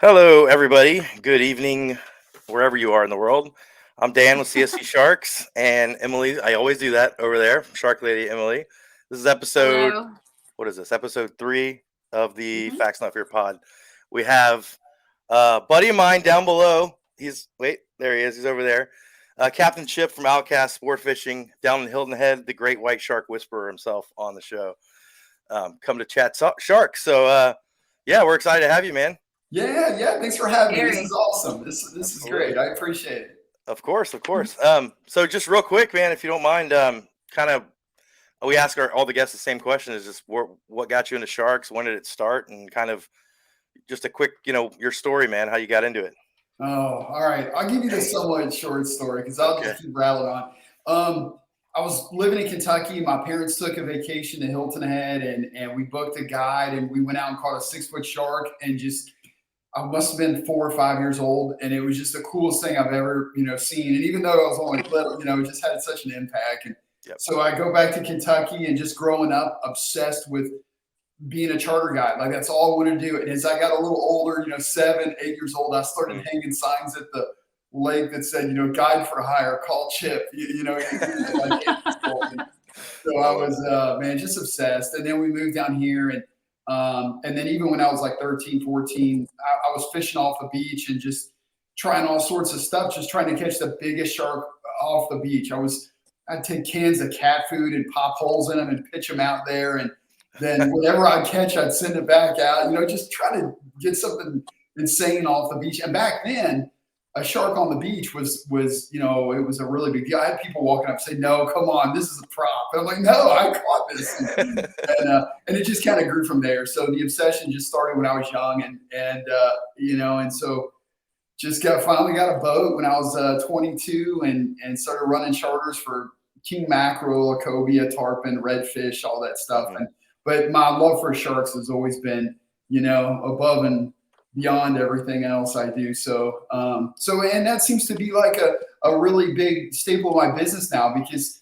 Hello, everybody. Good evening, wherever you are in the world. I'm Dan with CSC Sharks, and Emily. I always do that over there, Shark Lady Emily. This is episode. Hello. What is this? Episode 3 of the hmm Facts Not Fear Pod. We have a buddy of mine down below. There he is. He's over there. Captain Chip from OutCast Sport Fishing down in Hilton Head, the great white shark whisperer himself on the show. Come to chat sharks. So, yeah, we're excited to have you, man. Yeah. Thanks for having me. This is Very. awesome. This is great. Absolutely. I appreciate it. Of course, of course. So just real quick, man, if you don't mind, kind of, we ask all the guests the same question: is just what got you into sharks? When did it start? And kind of just a quick, your story, man, how you got into it. Oh, all right. I'll give you the somewhat short story because I'll Okay. just keep rattling on. I was living in Kentucky. My parents took a vacation to Hilton Head, and we booked a guide, and we went out and caught a 6 foot shark, and just I must have been 4 or 5 years old, and it was just the coolest thing I've ever seen. And even though I was only little, it just had such an impact. And Yep. so I go back to Kentucky, and just growing up, obsessed with being a charter guide. Like that's all I wanted to do. And as I got a little older, 7, 8 years old, I started hanging signs at the lake that said, guide for hire, call Chip. So I was, man, just obsessed. And then we moved down here, and then even when I was like 13, 14, I was fishing off the beach and just trying all sorts of stuff, just trying to catch the biggest shark off the beach. I'd take cans of cat food and pop holes in them and pitch them out there. And then whatever I'd catch, I'd send it back out, just try to get something insane off the beach. And back then, a shark on the beach was it was a really big deal. I had people walking up saying, "No, come on, this is a prop." And I'm like, "No, I caught this," and it just kind of grew from there. So the obsession just started when I was young, and so just finally got a boat when I was 22, and started running charters for king mackerel, cobia, tarpon, redfish, all that stuff. But my love for sharks has always been, above and beyond everything else I do. And that seems to be like a really big staple of my business now, because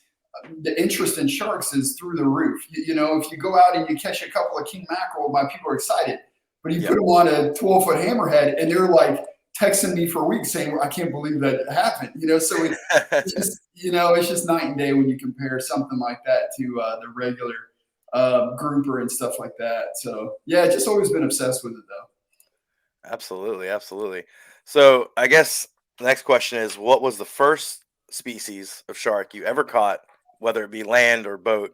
the interest in sharks is through the roof. If you go out and you catch a couple of king mackerel, my people are excited. But you put them on a 12-foot hammerhead, and they're like texting me for weeks saying, "I can't believe that happened." So it's just, it's just night and day when you compare something like that to the regular grouper and stuff like that. So yeah, just always been obsessed with it though. Absolutely, absolutely. So I guess the next question is, what was the first species of shark you ever caught, whether it be land or boat?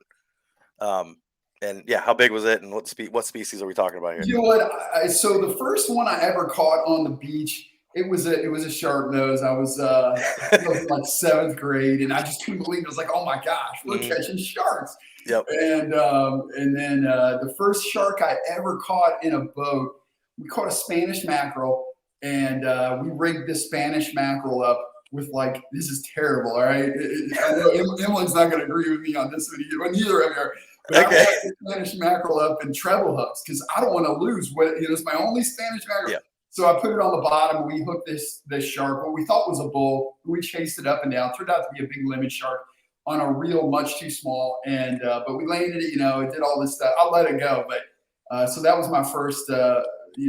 And yeah, how big was it, and what species are we talking about here? You know what? So the first one I ever caught on the beach, it was a sharp nose. I was in like seventh grade, and I just couldn't believe it. I was like, "Oh my gosh, we're catching sharks!" Yep. And then the first shark I ever caught in a boat, we caught a Spanish mackerel, and we rigged this Spanish mackerel up with, like, this is terrible. All right, I know Emily's not going to agree with me on this video, but neither of you are. But I Okay. rigged the Spanish mackerel up in treble hooks because I don't want to lose. It's my only Spanish mackerel. Yeah. So I put it on the bottom. We hooked this shark, what we thought was a bull. We chased it up and down. Turned out to be a big lemon shark on a reel much too small. And but we landed it. It did all this stuff. I'll let it go. But so that was my first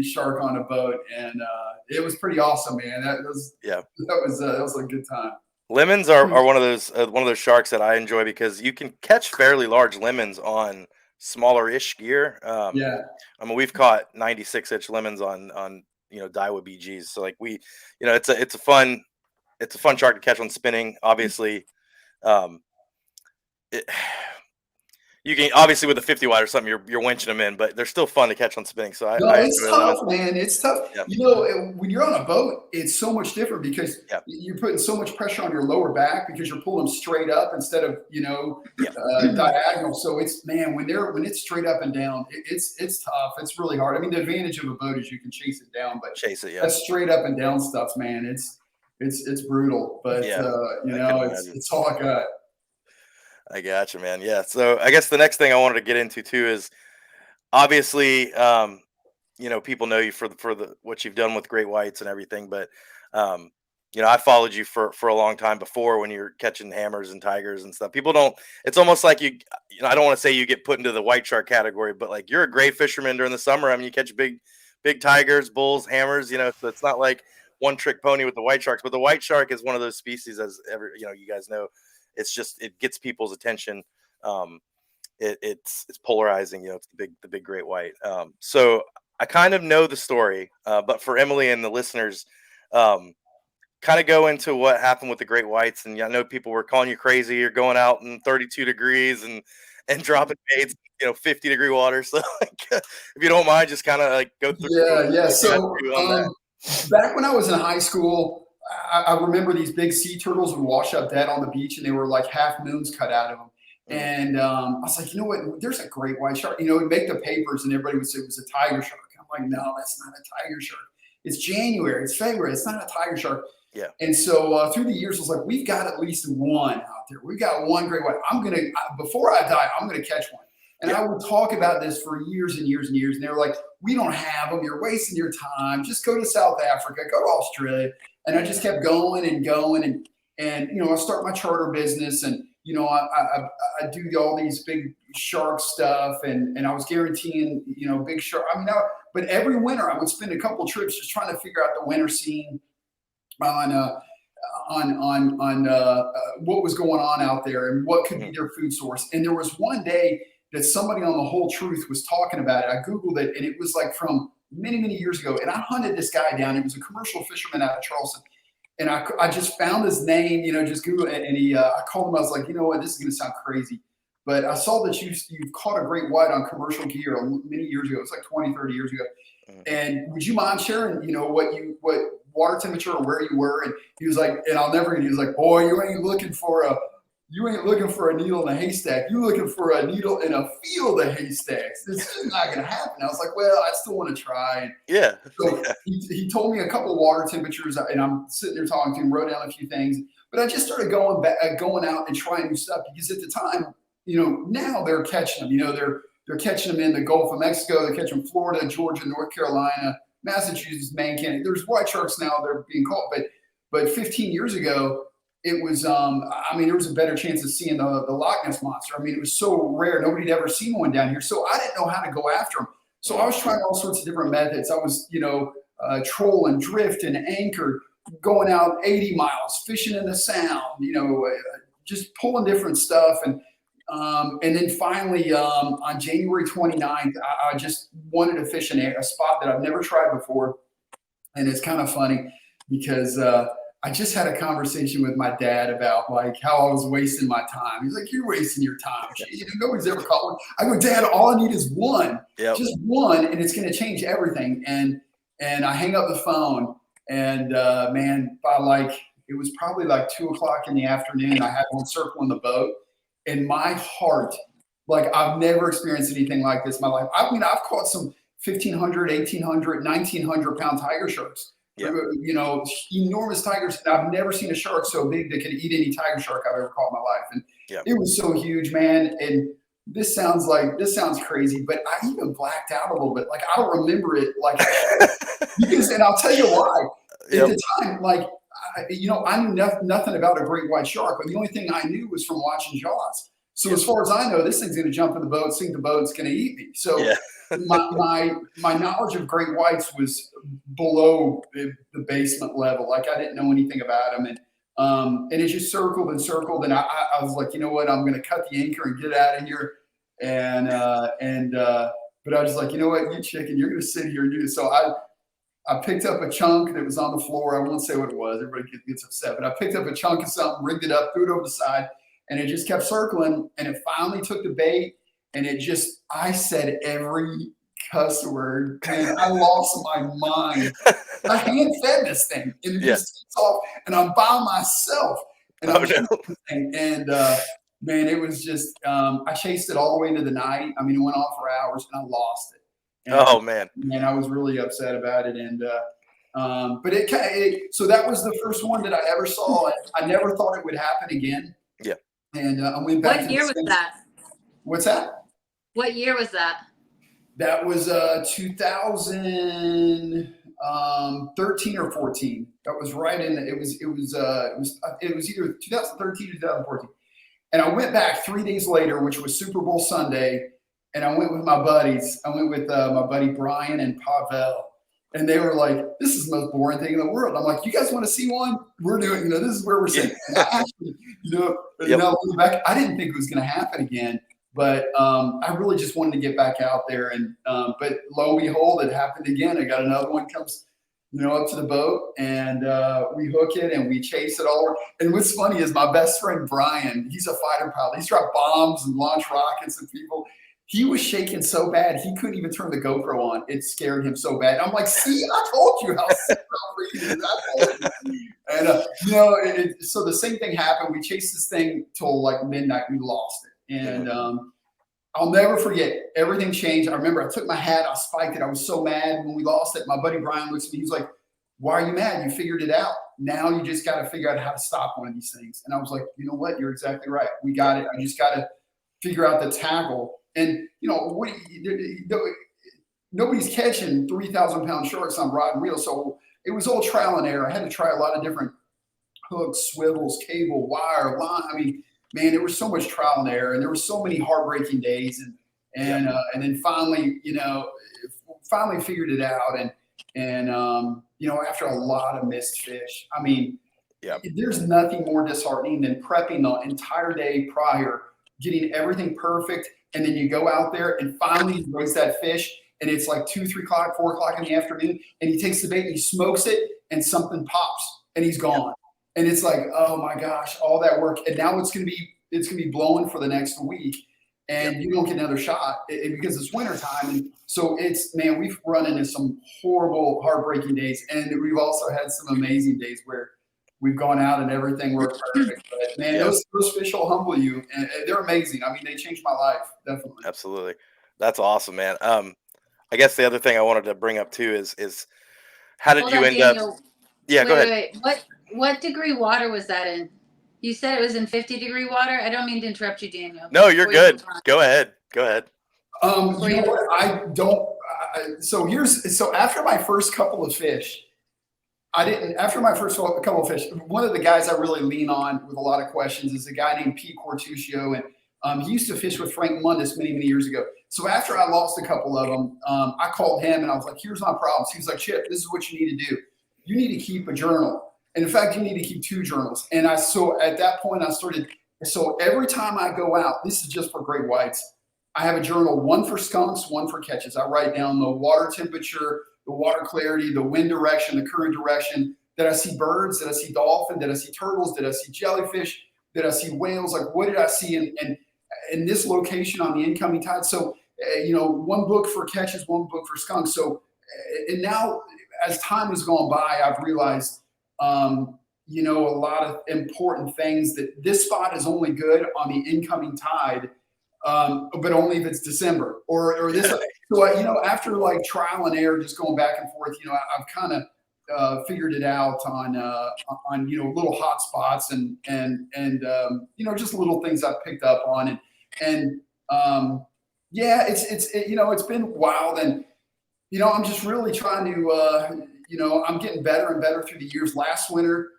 shark on a boat, and it was pretty awesome, man. That was a good time. Lemons are one of those sharks that I enjoy because you can catch fairly large lemons on smaller-ish gear. Yeah. I mean, we've caught 96-inch lemons on Daiwa BGs. So like it's a fun shark to catch on spinning. Obviously, um, it, you can obviously with a 50 wide or something, you're winching them in, but they're still fun to catch on spinning. So No, I it's enjoy tough, lemons. man. It's tough. Yeah. When you're on a boat, it's so much different because Yeah. you're putting so much pressure on your lower back because you're pulling them straight up instead of Yeah. diagonal. So it's, man, when it's straight up and down, it's tough. It's really hard. I mean, the advantage of a boat is you can chase it down, but Chase it. Yeah. that straight up and down stuff, man, it's brutal. But Yeah. I it's all I got. I gotcha, man. Yeah. So I guess the next thing I wanted to get into too is obviously, people know you for the what you've done with great whites and everything, but um, I followed you for a long time before when you're catching hammers and tigers and stuff. People don't. It's almost like I don't want to say you get put into the white shark category, but like you're a great fisherman during the summer. I mean, you catch big big tigers, bulls, hammers. So it's not like one trick pony with the white sharks. But the white shark is one of those species, as you guys know. It's just it gets people's attention. It's polarizing. It's the big great white. So I kind of know the story, but for Emily and the listeners, kind of go into what happened with the great whites. And I know people were calling you crazy. You're going out in 32 degrees and dropping baits, 50-degree water. So if you don't mind, just kind of like go through. Yeah. So back when I was in high school, I remember these big sea turtles would wash up dead on the beach, and they were like half moons cut out of them. And I was like, you know what? There's a great white shark. It'd make the papers, and everybody would say it was a tiger shark. I'm like, no, that's not a tiger shark. It's January. It's February. It's not a tiger shark. Yeah. And so through the years, I was like, we've got at least one out there. We've got one great white. Before I die, I'm going to catch one. And I would talk about this for years and years and years. And they were like, we don't have them. You're wasting your time. Just go to South Africa, go to Australia. And I just kept going and going. And I start my charter business, and, I do all these big shark stuff, and I was guaranteeing, big shark. But every winter I would spend a couple trips just trying to figure out the winter scene on what was going on out there and what could be their food source. And there was one day that somebody on The Whole Truth was talking about it. I Googled it, and it was like from many, many years ago. And I hunted this guy down. He was a commercial fisherman out of Charleston. And I just found his name, just Google it. And I called him. I was like, you know what, this is going to sound crazy, but I saw that you caught a great white on commercial gear many years ago. It's like 20, 30 years ago. And would you mind sharing, what water temperature or where you were? And he was like, and I'll never forget, he was like, boy, you ain't looking for a needle in a haystack. You're looking for a needle in a field of haystacks. This is not going to happen. I was like, well, I still want to try. Yeah. So he told me a couple of water temperatures, and I'm sitting there talking to him, wrote down a few things. But I just started going out and trying new stuff, because at the time, now they're catching them. They're catching them in the Gulf of Mexico. They're catching Florida, Georgia, North Carolina, Massachusetts, Maine, Canada. There's white sharks now. They're being caught. But 15 years ago, it was, there was a better chance of seeing the Loch Ness monster. It was so rare. Nobody had ever seen one down here. So I didn't know how to go after them. So I was trying all sorts of different methods. I was, troll and drift and anchor, going out 80 miles, fishing in the Sound, just pulling different stuff. And then finally, on January 29th, I just wanted to fish a spot that I've never tried before. And it's kind of funny because I just had a conversation with my dad about like how I was wasting my time. He's like, you're wasting your time. Nobody's ever caught one. I go, Dad, all I need is one, just one, and it's going to change everything. And I hang up the phone, and by it was probably like 2:00 in the afternoon, I had one circling the boat, and my heart, like I've never experienced anything like this in my life. I've caught some 1,500, 1,800, 1,900 pound tiger sharks. Yep. Enormous tigers. I've never seen a shark so big that could eat any tiger shark I've ever caught in my life. And it was so huge, man. And this sounds crazy, but I even blacked out a little bit. Like I don't remember it because, and I'll tell you why. At the time, I knew nothing about a great white shark, but the only thing I knew was from watching Jaws. So as far as I know, this thing's going to jump in the boat, sink the boat, it's going to eat me. So my knowledge of great whites was below the basement level. Like I didn't know anything about them, and it just circled and circled. And I was like, you know what, I'm going to cut the anchor and get out of here. But I was like, you know what, you chicken, you're going to sit here and do this. So I picked up a chunk that was on the floor. I won't say what it was. Everybody gets upset, but I picked up a chunk of something, rigged it up, threw it over the side. And it just kept circling, and it finally took the bait, and I said every cuss word, and I lost my mind. I hand fed this thing, and it just takes off, and I'm by myself. And it was just, I chased it all the way into the night. It went on for hours, and I lost it. And, I was really upset about it. And but so that was the first one that I ever saw. I never thought it would happen again. Yeah. And I went back. What year was that? What's that? What year was that? That was 2013 or 14. That was right in. It was either 2013 or 2014. And I went back 3 days later, which was Super Bowl Sunday, and I went with my buddies. I went with my buddy Brian and Pavel, And they were like, this is the most boring thing in the world. I'm like, you guys want to see one? We're doing, this is where we're sitting. And I actually, looking back, I didn't think it was going to happen again. But I really just wanted to get back out there. And but lo and behold, it happened again. I got another one comes, up to the boat, and we hook it and we chase it all over. And what's funny is my best friend, Brian, he's a fighter pilot. He's dropped bombs and launched rockets and people. He was shaking so bad he couldn't even turn the GoPro on. It scared him so bad. I'm like, see, I told you how freaking And so the same thing happened. We chased this thing till like midnight. We lost it, and I'll never forget. Everything changed. I remember I took my hat, I spiked it. I was so mad when we lost it. My buddy Brian looks at me. He's like, "Why are you mad? You figured it out. Now you just got to figure out how to stop one of these things." And I was like, "You know what? You're exactly right. We got it. I just got to figure out the tackle." And nobody's catching 3,000-pound sharks on rod and reel, so it was all trial and error. I had to try a lot of different hooks, swivels, cable, wire, line. I mean, man, there was so much trial and error, and there were so many heartbreaking days, and then finally, finally figured it out, and after a lot of missed fish. I mean, there's nothing more disheartening than prepping the entire day prior, getting everything perfect. And then you go out there and finally he raise that fish, and it's like 2, 3 o'clock, 4 o'clock in the afternoon, and he takes the bait and he smokes it, and something pops and he's gone. And it's like, oh my gosh, all that work. And now it's gonna be blowing for the next week, and you don't get another shot because it's winter time. And so we've run into some horrible, heartbreaking days, and we've also had some amazing days where we've gone out and everything worked perfect. But man, those fish will humble you, and they're amazing. I mean, they changed my life, definitely. Absolutely. That's awesome, man. I guess the other thing I wanted to bring up too is how did you end up? Yeah, go ahead. Wait. What degree water was that in? You said it was in 50-degree water. I don't mean to interrupt you, Daniel. No, you're good. Go ahead. I don't. So after my first couple of fish, after my first couple of fish, one of the guys I really lean on with a lot of questions is a guy named Pete Cortuccio, and he used to fish with Frank Mundus many, many years ago. So after I lost a couple of them, I called him and I was like, here's my problems. He was like, Chip, this is what you need to do. You need to keep a journal. And in fact, you need to keep 2 journals. And so at that point I started, so every time I go out, this is just for great whites, I have a journal, one for skunks, one for catches. I write down the water temperature, the water clarity, the wind direction, the current direction. Did I see birds? Did I see dolphin? Did I see turtles? Did I see jellyfish? Did I see whales? Like, what did I see in this location on the incoming tide? So, one book for catches, one book for skunks. So, and now as time has gone by, I've realized, a lot of important things, that this spot is only good on the incoming tide, but only if it's December or this. So, after like trial and error, just going back and forth, I've kind of figured it out on little hot spots and just little things I've picked up on, it's been wild, and I'm just really trying to I'm getting better and better through the years. Last winter,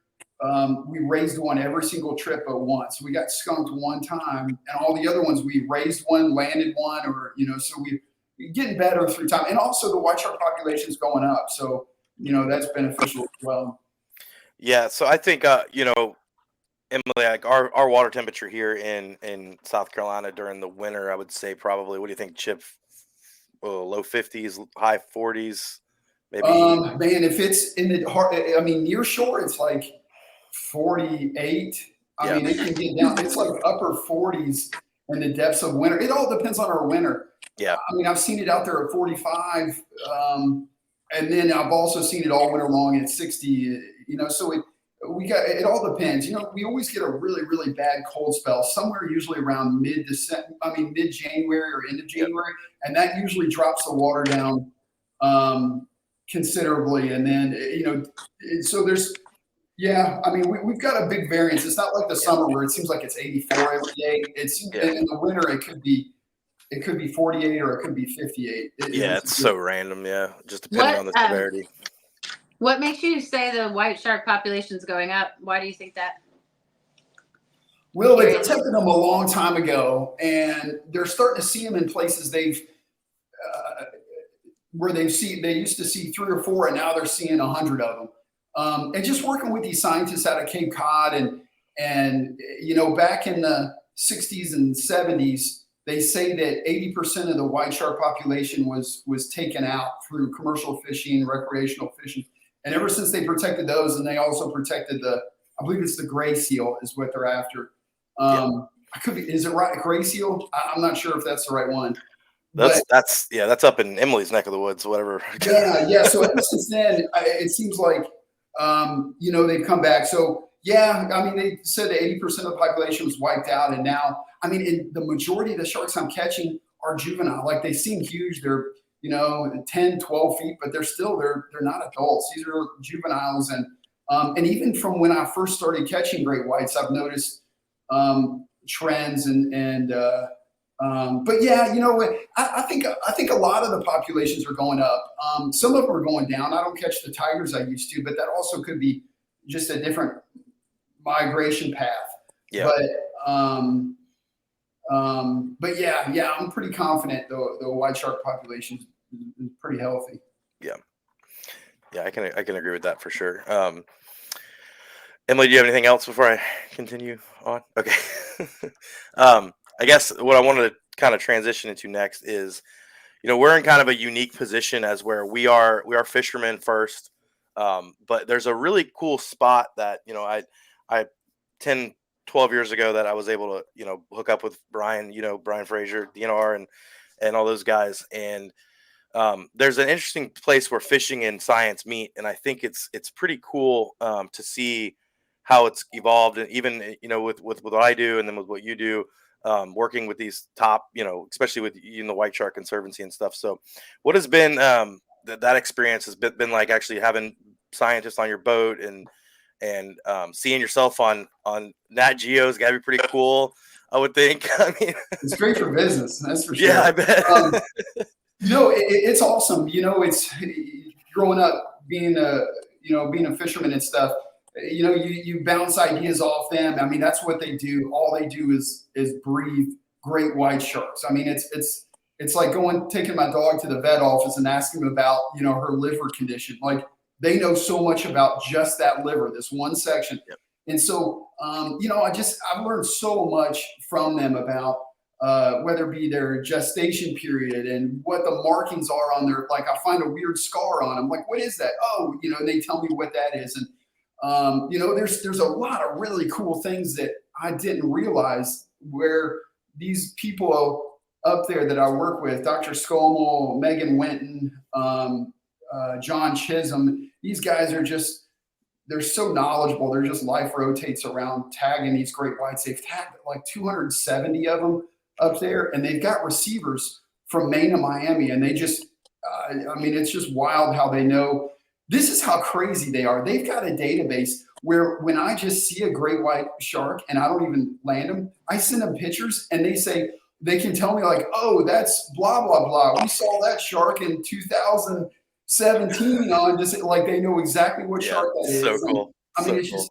we raised one every single trip but once. We got skunked one time, and all the other ones we raised one, landed one, so we're getting better through time. And also the white shark population is going up, so that's beneficial as well. Yeah, so I think Emily, like our water temperature here in South Carolina during the winter, I would say probably, what do you think, Chip? Low 50s, high 40s, maybe. Man, if it's in the heart, I mean, near shore, it's like 48. I mean, it can get down. It's like upper 40s in the depths of winter. It all depends on our winter. Yeah. I mean, I've seen it out there at 45, and then I've also seen it all winter long at 60. So it all depends. We always get a really, really bad cold spell somewhere, usually around mid-January or end of January, and that usually drops the water down considerably. And then so there's. Yeah, I mean, we've got a big variance. It's not like the summer where it seems like it's 84 every day. In the winter it could be 48 or it could be 58. It's so random. Yeah, just depending on the severity. What makes you say the white shark population is going up? Why do you think that? Well, they detected them a long time ago, and they're starting to see them in places where they used to see 3 or 4, and now they're seeing 100 of them. And just working with these scientists out of Cape Cod, and back in the 60s and 70s, they say that 80% of the white shark population was taken out through commercial fishing, recreational fishing. And ever since they protected those, and they also protected I believe it's the gray seal is what they're after. Is it right? Gray seal? I'm not sure if that's the right one. That's up in Emily's neck of the woods, whatever. Yeah. So ever since then, it seems like, they've come back. So yeah, I mean, they said that 80% of the population was wiped out. And now, I mean, the majority of the sharks I'm catching are juvenile. Like, they seem huge. They're, 10, 12 feet, but they're not adults. These are juveniles. And even from when I first started catching great whites, I've noticed trends but yeah, I think a lot of the populations are going up. Some of them are going down. I don't catch the tigers I used to, but that also could be just a different migration path. Yeah. But yeah, I'm pretty confident the white shark population is pretty healthy. Yeah, I can agree with that for sure. Emily, do you have anything else before I continue on? Okay. I guess what I wanted to kind of transition into next is, we're in kind of a unique position as where we are fishermen first. But there's a really cool spot that, I 10, 12 years ago that I was able to, hook up with Brian, Brian Fraser, DNR, and all those guys. And there's an interesting place where fishing and science meet. And I think it's pretty cool to see how it's evolved, and even, with what I do, and then with what you do, working with these top, especially with the White Shark Conservancy and stuff. So what has been that experience has been like, actually having scientists on your boat and seeing yourself on Nat Geo's got to be pretty cool, I would think. I mean, it's great for business, that's for sure. Yeah, I bet. It's awesome. It's growing up being a fisherman and stuff. You bounce ideas off them. I mean, that's what they do. All they do is breathe great white sharks. I mean, it's like taking my dog to the vet office and asking them about, her liver condition. Like, they know so much about just that liver, this one section. Yep. And so, I've learned so much from them about whether it be their gestation period and what the markings are on their, like, I find a weird scar on them. Like, what is that? Oh, and they tell me what that is. And, there's a lot of really cool things that I didn't realize, where these people up there that I work with, Dr. Scommel, Megan Winton, John Chisholm, these guys they're so knowledgeable. They're just, life rotates around tagging these great whites. They've tagged like 270 of them up there, and they've got receivers from Maine to Miami. And they just, it's just wild how they know. This is how crazy they are. They've got a database where, when I just see a great white shark and I don't even land them, I send them pictures, and they can tell me, like, oh, that's blah, blah, blah. We saw that shark in 2017 on this. Like, they know exactly what shark that is. So cool.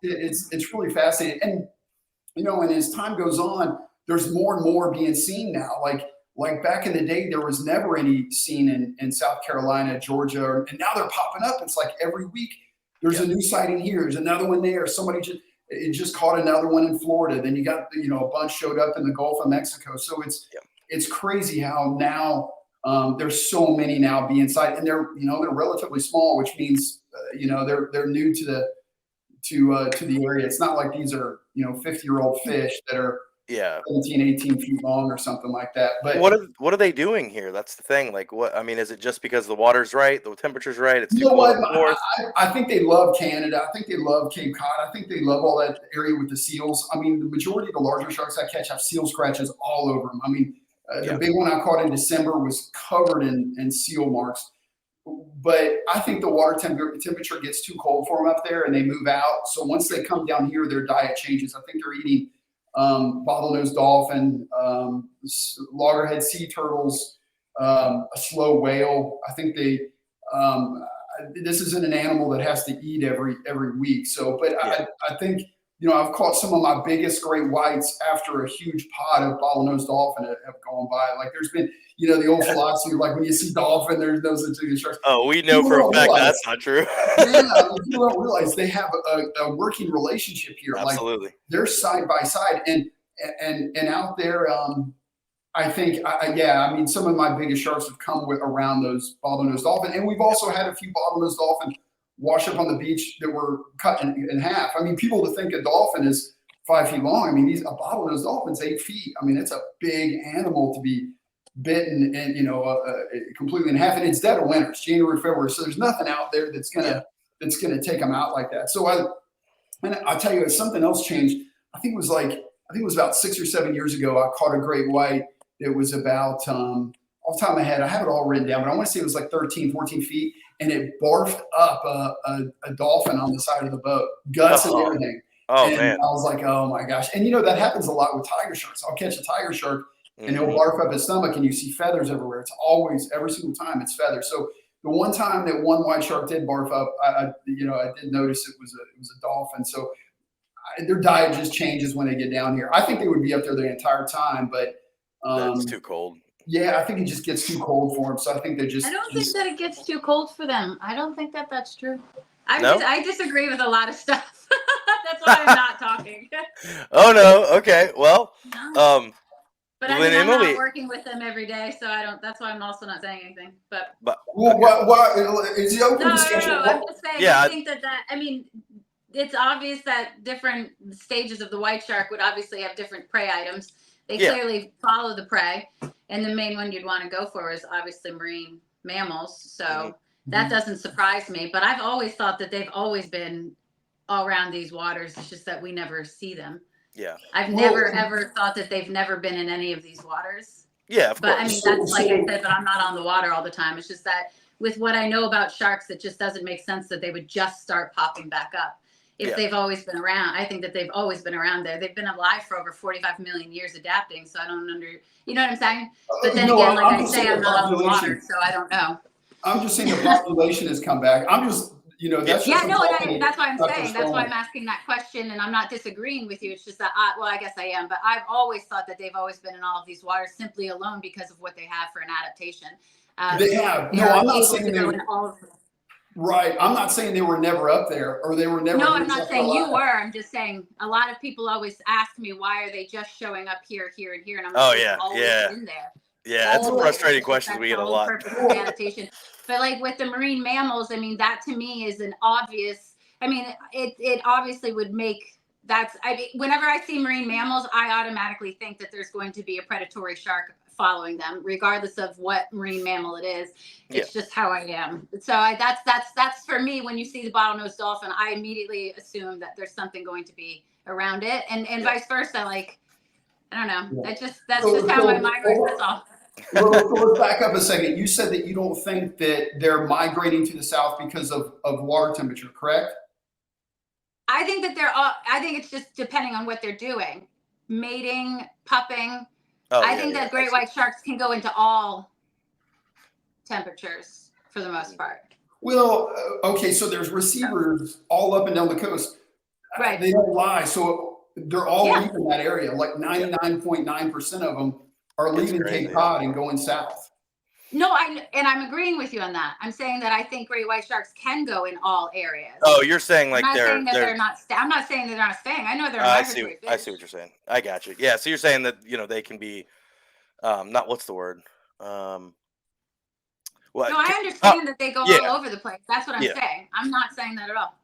It's really fascinating. And, and as time goes on, there's more and more being seen now. Like back in the day, there was never any seen in South Carolina, Georgia, and now they're popping up. It's like every week there's a new sighting here. There's another one there. Somebody just caught another one in Florida. Then you got, a bunch showed up in the Gulf of Mexico. So it's crazy how now there's so many now being sighted, and they're relatively small, which means they're new to the area. It's not like these are 50-year-old fish that are 17, 18 feet long or something like that. But what are they doing here? That's the thing. Like, is it just because the water's right, the temperature's right? It's too cold up north? I think they love Canada. I think they love Cape Cod. I think they love all that area with the seals. I mean, the majority of the larger sharks I catch have seal scratches all over them. I mean, the big one I caught in December was covered in seal marks. But I think the water temperature gets too cold for them up there, and they move out. So once they come down here, their diet changes. I think they're eating bottlenose dolphin, loggerhead sea turtles, a slow whale. I think this isn't an animal that has to eat every week. So, but I think I've caught some of my biggest great whites after a huge pod of bottlenose dolphin have gone by. Like there's been, the old philosophy, like when you see dolphin, there's no such thing as sharks. Oh, we know People for a don't fact realize, that's not true. people don't realize they have a working relationship here. Like Absolutely. they're side by side, and out there. I think, some of my biggest sharks have come around those bottlenose dolphin, and we've also had a few bottlenose dolphin wash up on the beach that were cut in half. I mean, people to think a dolphin is 5 feet long. I mean, a bottlenose dolphin's 8 feet. I mean, it's a big animal to be bitten and completely in half, and it's dead of winter. It's January, February, so there's nothing out there that's gonna take them out like that. So I'll tell you, something else changed. I think it was about 6 or 7 years ago. I caught a great white. It was about, off the top of my head, I have it all written down, but I want to say it was like 13, 14 feet, and it barfed up a dolphin on the side of the boat, guts and everything. Oh, and man. I was like, oh my gosh. And that happens a lot with tiger sharks. I'll catch a tiger shark and he'll barf up his stomach and you see feathers everywhere. It's always, every single time it's feathers. So the one time that one white shark did barf up, I did notice it was a dolphin. So their diet just changes when they get down here. I think they would be up there the entire time, but that's too cold. Yeah, I think it just gets too cold for them. So I think they just. I don't think that it gets too cold for them. I don't think that that's true. I disagree with a lot of stuff. That's why I'm not talking. Oh no. Okay. Well. But I mean, I'm not working with them every day, so I don't. That's why I'm also not saying anything. But what is the open discussion? No. I'm just saying. I think that. I mean, it's obvious that different stages of the white shark would obviously have different prey items. They clearly follow the prey, and the main one you'd want to go for is obviously marine mammals. So that doesn't surprise me. But I've always thought that they've always been all around these waters. It's just that we never see them. Yeah. I've never ever thought that they've never been in any of these waters. Yeah, of course. But I mean, that's like I said, but I'm not on the water all the time. It's just that with what I know about sharks, it just doesn't make sense that they would just start popping back up. If they've always been around, I think that they've always been around there. They've been alive for over 45 million years adapting. So I don't you know what I'm saying? But then again, like I say, I'm not on the water, so I don't know. I'm just saying the population has come back. I'm just, that's just that's why I'm saying. That's why I'm asking that question, and I'm not disagreeing with you. It's just that, I guess I am. But I've always thought that they've always been in all of these waters simply alone because of what they have for an adaptation. They have. No, I'm not saying they were. Right. I'm not saying they were never up there or they were never. No, I'm not saying you were. I'm just saying a lot of people always ask me, why are they just showing up here, here, and here? And I'm like, always in there. Yeah, that's a frustrating question we get a lot. Adaptation. But like with the marine mammals, I mean, that to me is an obvious, I mean, it obviously would make whenever I see marine mammals, I automatically think that there's going to be a predatory shark following them, regardless of what marine mammal it is. It's just how I am. So that's for me. When you see the bottlenose dolphin, I immediately assume that there's something going to be around it, and vice versa. Like, I don't know. That's just how my mind works. That's all. Well, let's back up a second. You said that you don't think that they're migrating to the south because of water temperature, correct? I think that I think it's just depending on what they're doing. Mating, pupping. I think that great white sharks can go into all temperatures for the most part. Well, okay, so there's receivers all up and down the coast. Right. They don't lie. So they're all leaving that area. Like 99.9% of them are leaving Cape Cod and going south. No, I'm agreeing with you on that. I'm saying that I think great white sharks can go in all areas. Oh, you're saying like they're not. I'm not saying they're not staying. I know they're. I see what you're saying. I got you. Yeah. So you're saying that they can be, not what's the word? No, I understand that they go all over the place. That's what I'm saying. I'm not saying that at all.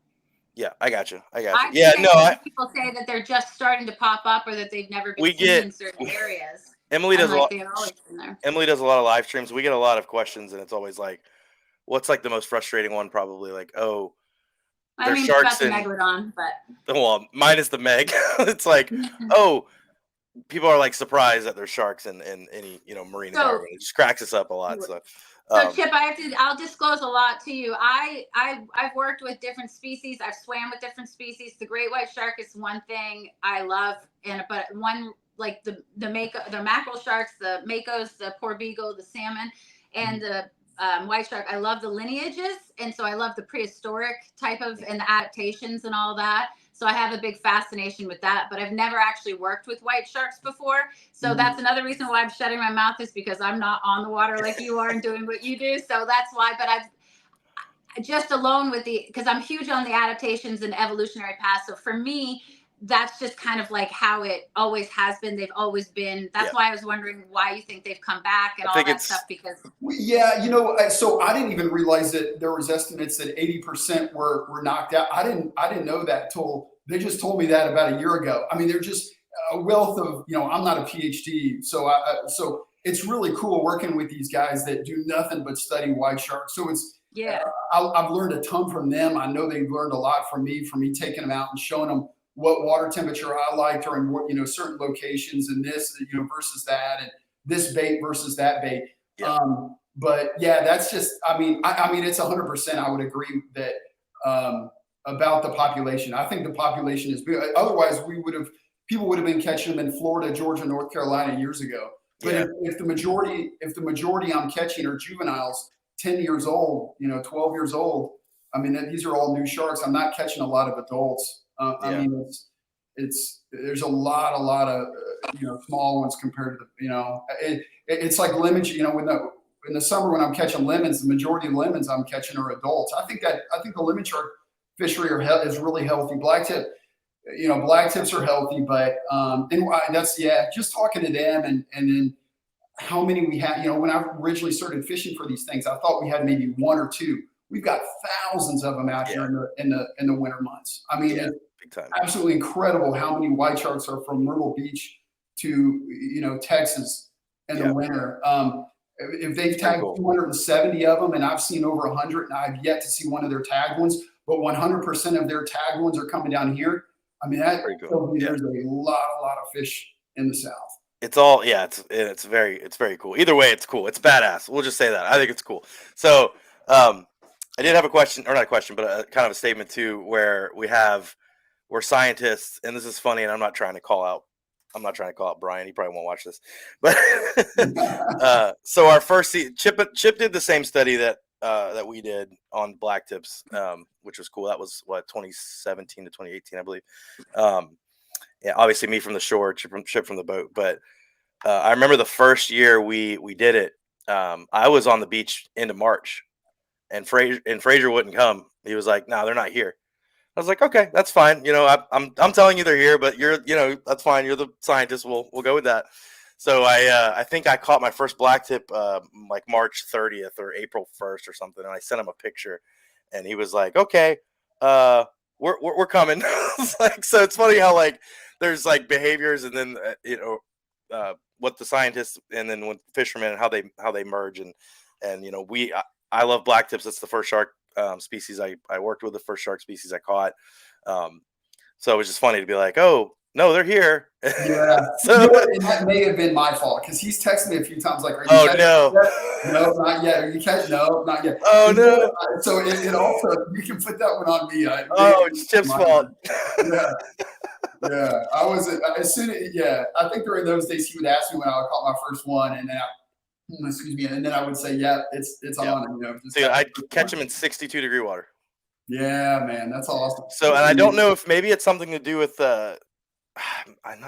Yeah, I got you. People say that they're just starting to pop up or that they've never been seen in certain areas. Emily does a lot. Emily does a lot of live streams. We get a lot of questions, and it's always like, "What's like the most frustrating one?" Probably like, "Oh, there's sharks in Megalodon," but minus the Meg. It's like, "Oh, people are like surprised that there's sharks in any marine environment." It just cracks us up a lot. So Chip, I'll disclose a lot to you. I've worked with different species. I've swam with different species. The great white shark is one thing I love, but one. Like the mackerel sharks, the makos, the porbeagle, the salmon, and the white shark. I love the lineages, and so I love the prehistoric type of and the adaptations and all that. So I have a big fascination with that, but I've never actually worked with white sharks before. So that's another reason why I'm shutting my mouth, is because I'm not on the water like you are and doing what you do. So that's why. But I've just alone with because I'm huge on the adaptations and evolutionary paths. So for me, that's just kind of like how it always has been. They've always been. That's why I was wondering why you think they've come back and all that stuff. Because yeah, so I didn't even realize that there was estimates that 80% were knocked out. I didn't know that till they just told me that about a year ago. I mean, they're just a wealth of, I'm not a PhD, so so it's really cool working with these guys that do nothing but study white sharks. So it's I've learned a ton from them. I know they've learned a lot from me taking them out and showing them what water temperature I liked, or in what, certain locations, and this, versus that, and this bait versus that bait. Yeah. But yeah, that's just, I mean, it's 100%. I would agree that about the population. I think the population is big. Otherwise, people would have been catching them in Florida, Georgia, North Carolina years ago. But if the majority I'm catching are juveniles, 10 years old, 12 years old, I mean, these are all new sharks. I'm not catching a lot of adults. I mean, there's a lot of small ones compared to it's like lemons. In the summer when I'm catching lemons, the majority of lemons I'm catching are adults. I think the lemon shark fishery is really healthy. Blacktip are healthy, but and that's just talking to them and then how many we have. When I originally started fishing for these things, I thought we had maybe one or two. We've got thousands of them out here in the winter months. I mean, it's absolutely incredible how many white sharks are from Myrtle Beach to Texas in the winter. If they've tagged 270 of them, and I've seen over 100, and I've yet to see one of their tagged ones, but 100% of their tagged ones are coming down here. I mean, that tells me there's a lot of fish in the South. It's all, it's very cool. Either way, it's cool. It's badass. We'll just say that. I think it's cool. So, I did have a question, or not a question, but a kind of a statement too, where we're scientists, and this is funny, and I'm not trying to call out Brian. He probably won't watch this, but so our first Chip did the same study that we did on black tips, which was cool. That was 2017 to 2018, I believe. Obviously me from the shore, Chip from the boat, but I remember the first year we did it. I was on the beach into March. And Fraser wouldn't come. He was like, "No, they're not here." I was like, "Okay, that's fine. I'm telling you they're here, but that's fine. You're the scientist. We'll go with that." So I think I caught my first black tip like March 30th or April 1st or something, and I sent him a picture, and he was like, "Okay, we're coming." It's like, so it's funny how like there's like behaviors, and then what the scientists, and then with fishermen, and how they merge, and I love black tips. That's the first shark species I worked with, the first shark species I caught. So it was just funny to be like, "Oh, no, they're here." Yeah. And that may have been my fault, because he's texted me a few times like, "Are you catching no. Yet? No, not yet. Are you catching? No, not yet." Oh, no. So it also, you can put that one on me. It's Chip's fault. Yeah. I wasn't, as soon as, I think during those days he would ask me when I would caught my first one, and then and then I would say, it's on. Dude, I'd catch him in 62-degree water. Yeah, man, that's awesome. So, and I don't know if maybe it's something to do with not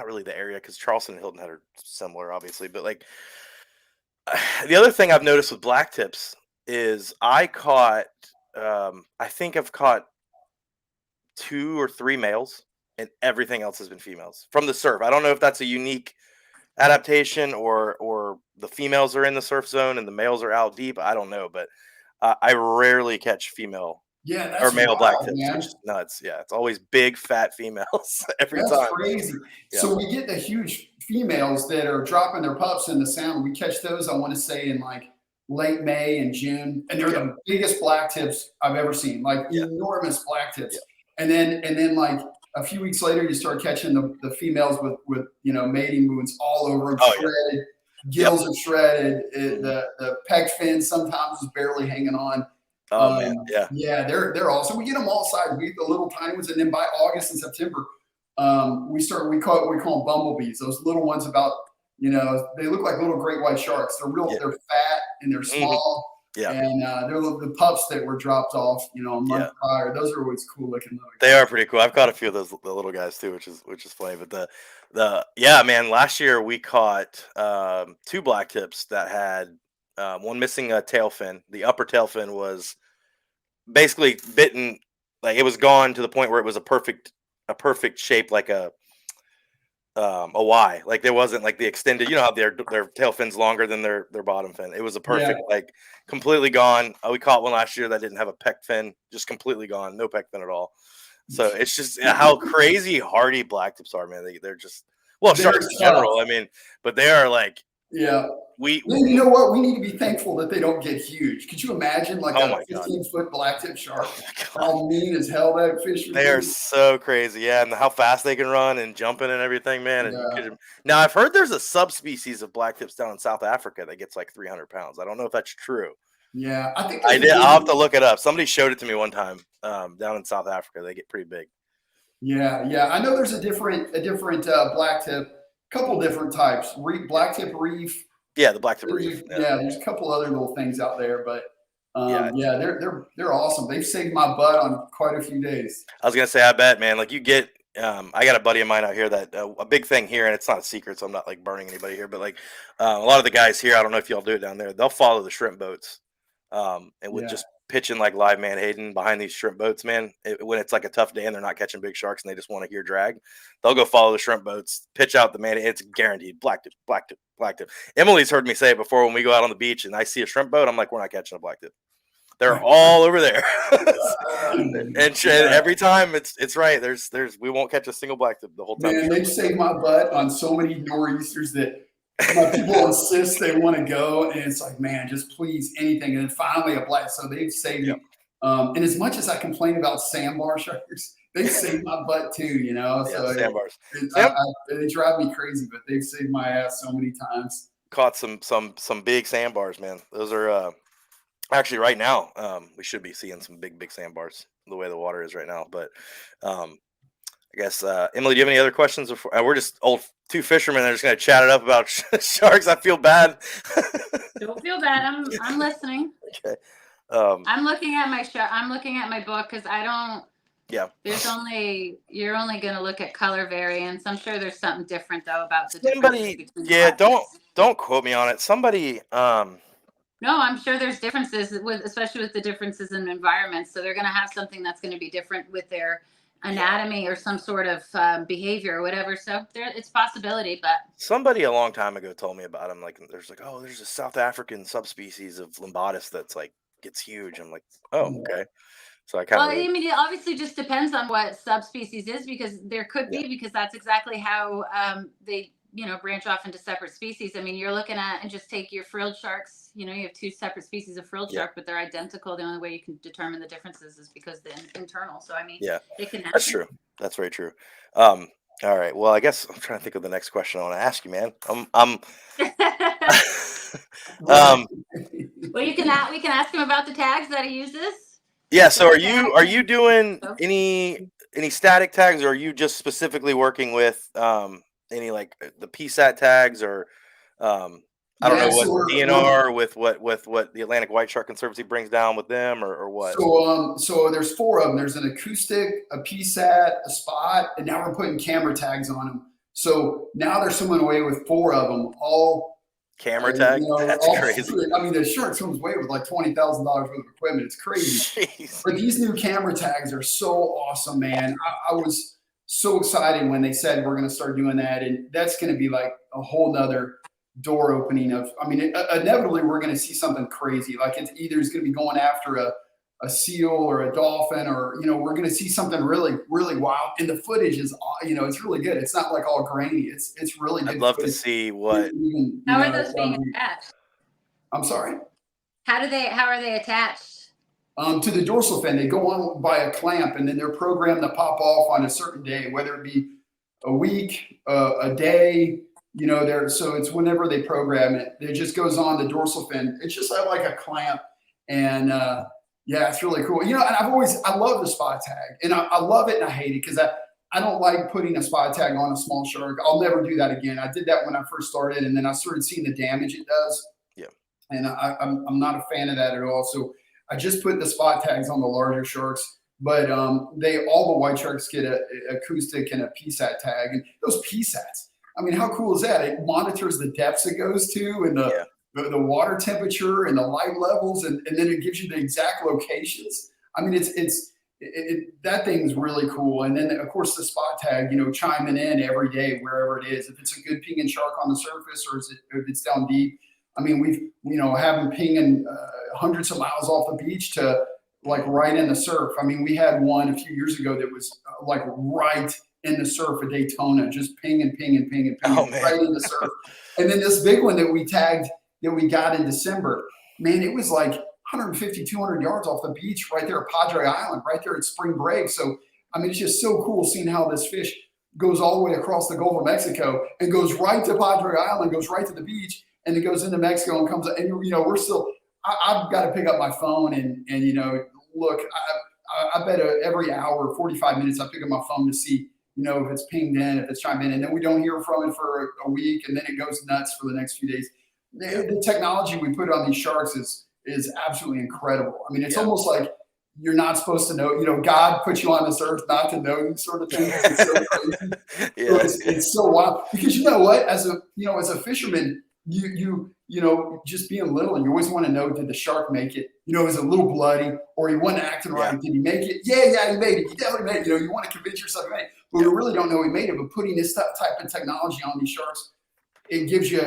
really the area, because Charleston and Hilton Head are similar, obviously, but like the other thing I've noticed with black tips is I think I've caught 2 or 3 males, and everything else has been females from the surf. I don't know if that's a unique adaptation or the females are in the surf zone and the males are out deep. I don't know, but I rarely catch female or male black tips, which is nuts. Yeah, it's always big fat females every time. That's crazy. Yeah. So we get the huge females that are dropping their pups in the sound. We catch those, I want to say, in like late May and June, and they're the biggest black tips I've ever seen, like enormous black tips. And then like a few weeks later, you start catching the females with mating wounds all over them, shredded. Gills are shredded. The pec fin sometimes is barely hanging on. Oh man, they're awesome. We get them all sized. We get the little tiny ones, and then by August and September, we call them bumblebees. Those little ones, about they look like little great white sharks. They're real. They're fat and they're small. Yeah. And they're the pups that were dropped off, a month prior. Those are always cool looking. They are pretty cool. I've caught a few of the little guys too, which is funny. But yeah, man, last year we caught 2 black tips that had one missing a tail fin. The upper tail fin was basically bitten, like it was gone to the point where it was a perfect shape, like a Y. Like there wasn't like the extended, how their tail fin's longer than their bottom fin. It was a perfect, like completely gone. We caught one last year that didn't have a pec fin, just completely gone, no pec fin at all. So it's just how crazy hardy black tips are, man. They're just, well, sharks in general. I mean, but they are like, you know what? We need to be thankful that they don't get huge. Could you imagine like a 15-foot blacktip shark? How mean as hell that fish would be. They are so crazy, yeah, and how fast they can run and jumping and everything, man. And now I've heard there's a subspecies of blacktips down in South Africa that gets like 300 pounds. I don't know if that's true. Yeah, I think I did. I'll have to look it up. Somebody showed it to me one time down in South Africa. They get pretty big. Yeah. I know there's a different blacktip, couple different types. Blacktip reef. Yeah, the blacktip reef. Yeah, there's a couple other little things out there, but they're awesome. They've saved my butt on quite a few days. I was gonna say, I bet, man. Like you get, I got a buddy of mine out here that a big thing here, and it's not a secret, so I'm not like burning anybody here, but like a lot of the guys here, I don't know if y'all do it down there. They'll follow the shrimp boats, and with just pitching like live Menhaden behind these shrimp boats, man. When it's like a tough day and they're not catching big sharks and they just want to hear drag, they'll go follow the shrimp boats, pitch out the Menhaden. It's guaranteed blacktip. Emily's heard me say it before when we go out on the beach and I see a shrimp boat, I'm like, we're not catching a blacktip. They're all over there, and every time it's right. There's we won't catch a single blacktip the whole time. Man, they've saved my butt on so many nor'easters that my people insist they want to go, and it's like, man, just please anything. And then finally a black. So they've saved me. And as much as I complain about sandbar sharks, they saved my butt too. So sandbars. They drive me crazy, but they've saved my ass so many times. Caught some big sandbars, man. Those are actually right now. We should be seeing some big sandbars the way the water is right now. But I guess Emily, do you have any other questions? Before we're just two fishermen that are just going to chat it up about sharks. I feel bad. Don't feel bad. I'm listening. Okay. I'm looking at my book because I don't. Yeah. You're only going to look at color variants. I'm sure there's something different though about the somebody. Yeah. Don't quote me on it. Somebody. No, I'm sure there's differences especially with the differences in environments. So they're going to have something that's going to be different with their anatomy or some sort of behavior or whatever. So it's a possibility, but somebody a long time ago told me about them. Like there's a South African subspecies of limbatus that's like gets huge. I'm like, oh, okay. So I mean, it obviously just depends on what subspecies is because there could be because that's exactly how they branch off into separate species. I mean, you're looking at and just take your frilled sharks. You have 2 separate species of frilled shark, but they're identical. The only way you can determine the differences is because they're internal. So I mean, it can happen. That's true. That's very true. All right. Well, I guess I'm trying to think of the next question I want to ask you, man. Well, we can ask him about the tags that he uses. Yeah. So are you doing any static tags, or are you just specifically working with any like the PSAT tags or I don't know what DNR with what the Atlantic White Shark Conservancy brings down with them or what? So there's 4 of them. There's an acoustic, a PSAT, a spot, and now we're putting camera tags on them. So now they're swimming away with 4 of them, all camera tag. That's crazy. I mean, the shark swims away with like $20,000 worth of equipment. It's crazy. Jeez. But these new camera tags are so awesome, man. I was so excited when they said we're going to start doing that, and that's going to be like a whole nother door opening inevitably we're going to see something crazy. Like it's going to be going after a seal or a dolphin, or we're going to see something really, really wild. And the footage is it's really good. It's not like all grainy. It's really good. I'd love to see what. How are those being attached? I'm sorry. How are they attached? To the dorsal fin. They go on by a clamp, and then they're programmed to pop off on a certain day, whether it be a week, a day. So it's whenever they program it. It just goes on the dorsal fin. It's just like a clamp, and it's really cool. And I love the spot tag, and I love it and I hate it because I don't like putting a spot tag on a small shark. I'll never do that again. I did that when I first started, and then I started seeing the damage it does. Yeah. and I'm not a fan of that at all. So I just put the spot tags on the larger sharks, but all the white sharks get a acoustic and a PSAT tag, and those PSATs. I mean, how cool is that? It monitors the depths it goes to and the water temperature and the light levels, and then it gives you the exact locations. I mean, that thing's really cool. And then of course the spot tag, chiming in every day wherever it is. If it's a good pinging shark on the surface, or if it's down deep. I mean, we've have them pinging hundreds of miles off the beach to like right in the surf. I mean, we had one a few years ago that was like right in the surf at Daytona, just pinging right in the surf. And then this big one that we tagged that we got in December, man, it was like 150, 200 yards off the beach right there at Padre Island, right there at Spring Break. So, I mean, it's just so cool seeing how this fish goes all the way across the Gulf of Mexico and goes right to Padre Island, goes right to the beach, and it goes into Mexico and comes, and we're still, I've got to pick up my phone and look, I bet every hour, 45 minutes, I pick up my phone to see, if it's pinged in, if it's chimed in, and then we don't hear from it for a week, and then it goes nuts for the next few days. The technology we put on these sharks is absolutely incredible. I mean, it's almost like you're not supposed to know, God put you on this earth not to know these sort of things. It's so crazy. It's so wild, because you know what, as a fisherman, you just being little, and you always want to know, did the shark make it? Is it a little bloody, or he wasn't acting right? Did he make it? Yeah, he made it. He definitely made it. You want to convince yourself he made it, but we really don't know he made it. But putting this type of technology on these sharks, it gives you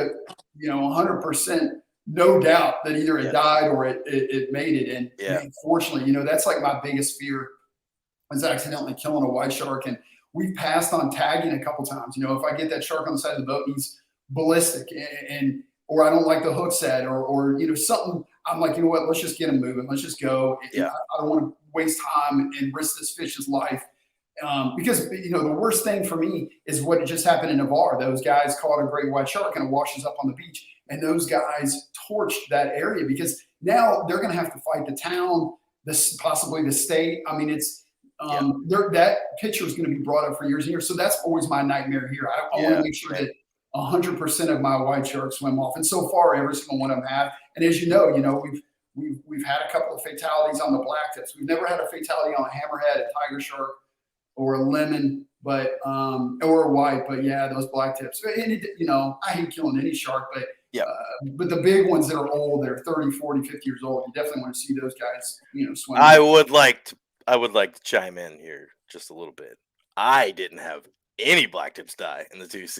100% no doubt that either it died or it made it. And man, fortunately, that's like my biggest fear, is accidentally killing a white shark. And we've passed on tagging a couple times. If I get that shark on the side of the boat and he's ballistic, or I don't like the hook set, or something, I'm like, what, let's just get him moving. Let's just go. I don't want to waste time and risk this fish's life. Because the worst thing for me is what just happened in Navarre. Those guys caught a great white shark and it washes up on the beach, and those guys torched that area, because now they're going to have to fight the town, possibly the state. I mean, it's that picture is going to be brought up for years and years. So that's always my nightmare here. I want to make sure that 100% of my white sharks swim off, and so far every single one of them have. And as you know, we've had a couple of fatalities on the black tips. We've never had a fatality on a hammerhead, a tiger shark, or a lemon, but or a white. But yeah, those black tips. And I hate killing any shark, but but the big ones that are old, they're 30, 40, 50 years old, you definitely want to see those guys, swim. I would like to chime in here just a little bit. I didn't have any black tips die in the 2 years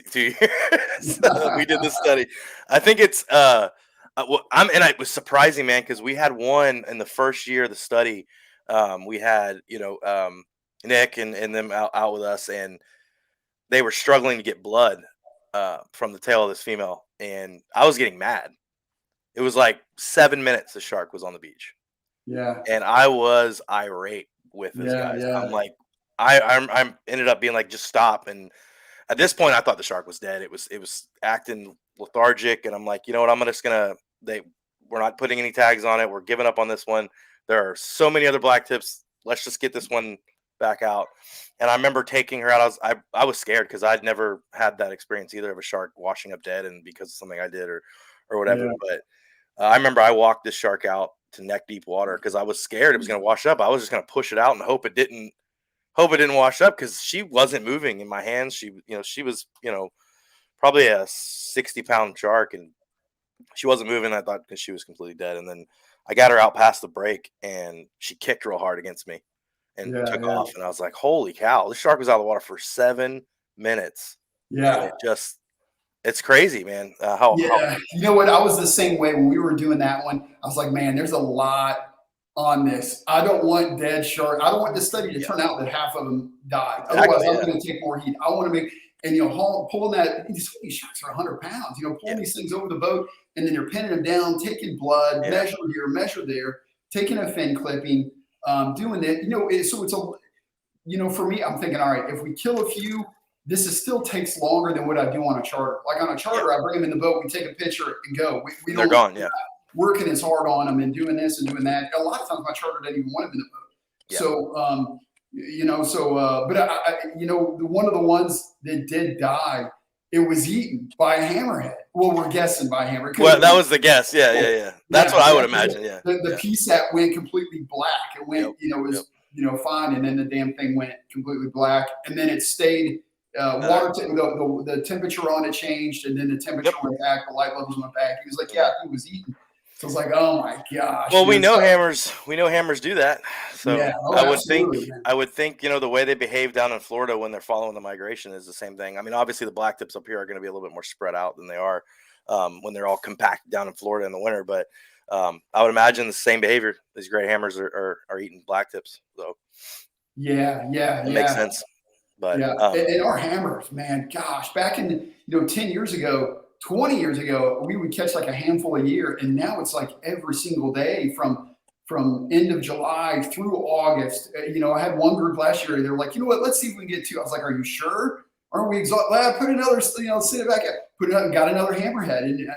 we did this study. I think it's and it was surprising, man, because we had one in the first year of the study. We had Nick and them out with us, and they were struggling to get blood from the tail of this female, and I was getting mad. It was like 7 minutes the shark was on the beach. Yeah. And I was irate with this guy. Yeah. I'm like, I ended up being like, just stop. And at this point, I thought the shark was dead. It was acting lethargic, and I'm like, you know what? We're not putting any tags on it. We're giving up on this one. There are so many other black tips. Let's just get this one back out. And I remember taking her out. I was scared, because I'd never had that experience either, of a shark washing up dead, and because of something I did or whatever. Yeah. But I remember I walked this shark out to neck deep water because I was scared it was going to wash up. I was just going to push it out and hope it didn't wash up, because she wasn't moving in my hands. She was, probably a 60-pound shark, and she wasn't moving. I thought, because she was completely dead. And then I got her out past the break, and she kicked real hard against me and took off. And I was like, holy cow, this shark was out of the water for 7 minutes. Yeah. And it's crazy, man. You know what? I was the same way when we were doing that one. I was like, man, there's a lot on this. I don't want dead shark. I don't want this study to turn out that half of them died. Exactly, otherwise, I'm going to take more heat. I want to make, and pulling that, these sharks are 100 pounds, pulling these things over the boat, and then you're pinning them down, taking blood, measure here, measure there, taking a fin clipping, doing it, so it's for me, I'm thinking, all right, if we kill a few, this still takes longer than what I do on a charter. Like on a charter, I bring them in the boat, we take a picture and go. They're gone, working as hard on them and doing this and doing that. A lot of times my charter doesn't even want them in the boat. Yeah. So, but one of the ones that did die, it was eaten by a hammerhead. Well, we're guessing by a hammer. Well, that was the guess. Yeah. That's what I would imagine. Yeah. The piece that went completely black. It went, fine, and then the damn thing went completely black, and then it stayed. The temperature on it changed, and then the temperature went back. The light levels went back. He was like, "Yeah, he was eating." So I was like, "Oh my gosh!" Well, we know hammers do that. So yeah, I would think, the way they behave down in Florida when they're following the migration is the same thing. I mean, obviously the black tips up here are going to be a little bit more spread out than they are when they're all compact down in Florida in the winter. But I would imagine the same behavior. These gray hammers are eating black tips. So it makes sense. But and our hammers, man, gosh, back in 10 years ago, 20 years ago, we would catch like a handful a year, and now it's like every single day from end of July through August. I had one group last year. They're like, you know what? Let's see if we can get two. I was like, are you sure? Aren't we exhausted? Put another, send it back. Got another hammerhead. And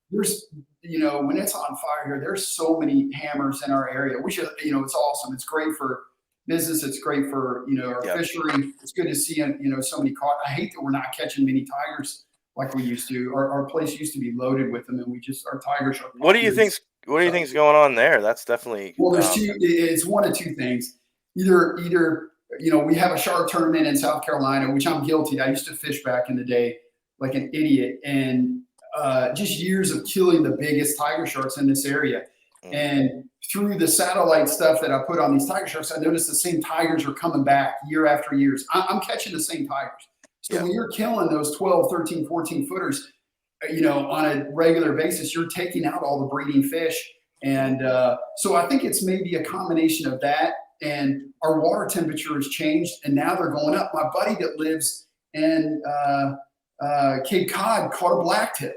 there's, when it's on fire here, there's so many hammers in our area. We should, it's awesome. It's great for business. It's great for, our fishery. It's good to see, so many caught. I hate that we're not catching many tigers like we used to. Our place used to be loaded with them, and our tigers are. What do you think's going on there? That's definitely. Well, there's two. It's one of two things. Either we have a shark tournament in South Carolina, which I'm guilty. I used to fish back in the day like an idiot, and just years of killing the biggest tiger sharks in this area. And through the satellite stuff that I put on these tiger sharks, I noticed the same tigers are coming back year after year. I'm catching the same tigers. So when you're killing those 12, 13, 14 footers, on a regular basis, you're taking out all the breeding fish. And so I think it's maybe a combination of that, and our water temperature has changed, and now they're going up. My buddy that lives in Cape Cod caught a blacktip.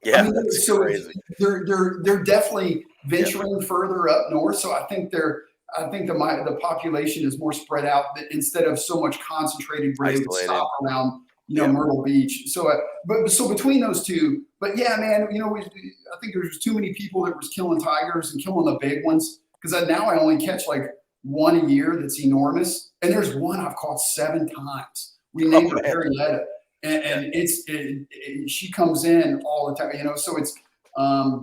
That's crazy. They're definitely venturing further up north. So I think the population is more spread out instead of so much concentrated where they would stop around Myrtle Beach. So so between those two, but yeah, man, I think there's too many people that was killing tigers and killing the big ones, because now I only catch like one a year that's enormous, and there's one I've caught 7 times. We named her Arietta. And she comes in all the time, so it's, I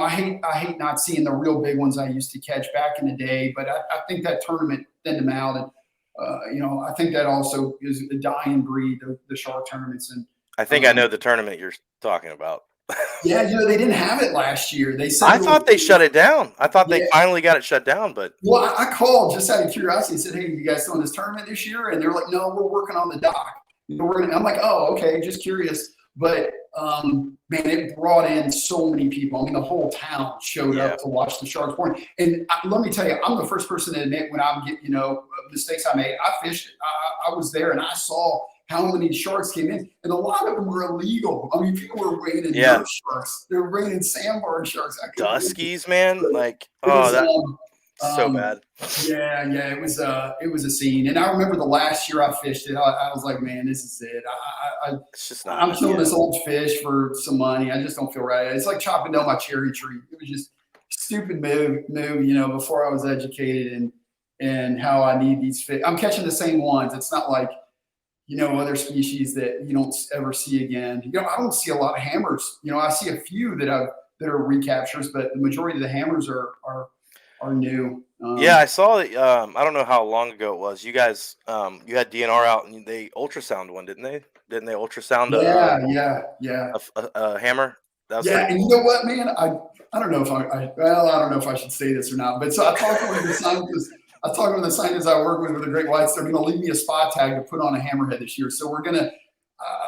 hate not seeing the real big ones I used to catch back in the day, but I think that tournament thinned them out. And, I think that also is a dying breed, the shark tournaments. And I think I know the tournament you're talking about. Yeah, they didn't have it last year. They said I thought they shut it down. I thought they finally got it shut down, but I called just out of curiosity and said, "Hey, you guys doing this tournament this year?" And they're like, "No, we're working on the dock." I'm like, oh, okay, just curious. But man, it brought in so many people. I mean, the whole town showed up to watch the sharks born. And let me tell you, I'm the first person to admit when I get, mistakes I made. I fished it. I was there, and I saw how many sharks came in, and a lot of them were illegal. I mean, people were raining nurse sharks. They were raining sandbar sharks. Duskies, man. Like, so bad. Yeah, it was a scene. And I remember the last year I fished it, I was like, man, this is it. It's just not. I'm killing this old fish for some money. I just don't feel right. It's like chopping down my cherry tree. It was just stupid move, before I was educated and how I need these fish. I'm catching the same ones. It's not like, other species that you don't ever see again. I don't see a lot of hammers. I see a few that are recaptures, but the majority of the hammers are new. I saw that. I don't know how long ago it was. You guys, you had DNR out, and they ultrasound one, didn't they? Didn't they ultrasound? A hammer. That was and you know what, man? I don't know if I don't know if I should say this or not. But so I talked with the scientists. I work with the great whites. They're going to leave me a spot tag to put on a hammerhead this year. So we're going to.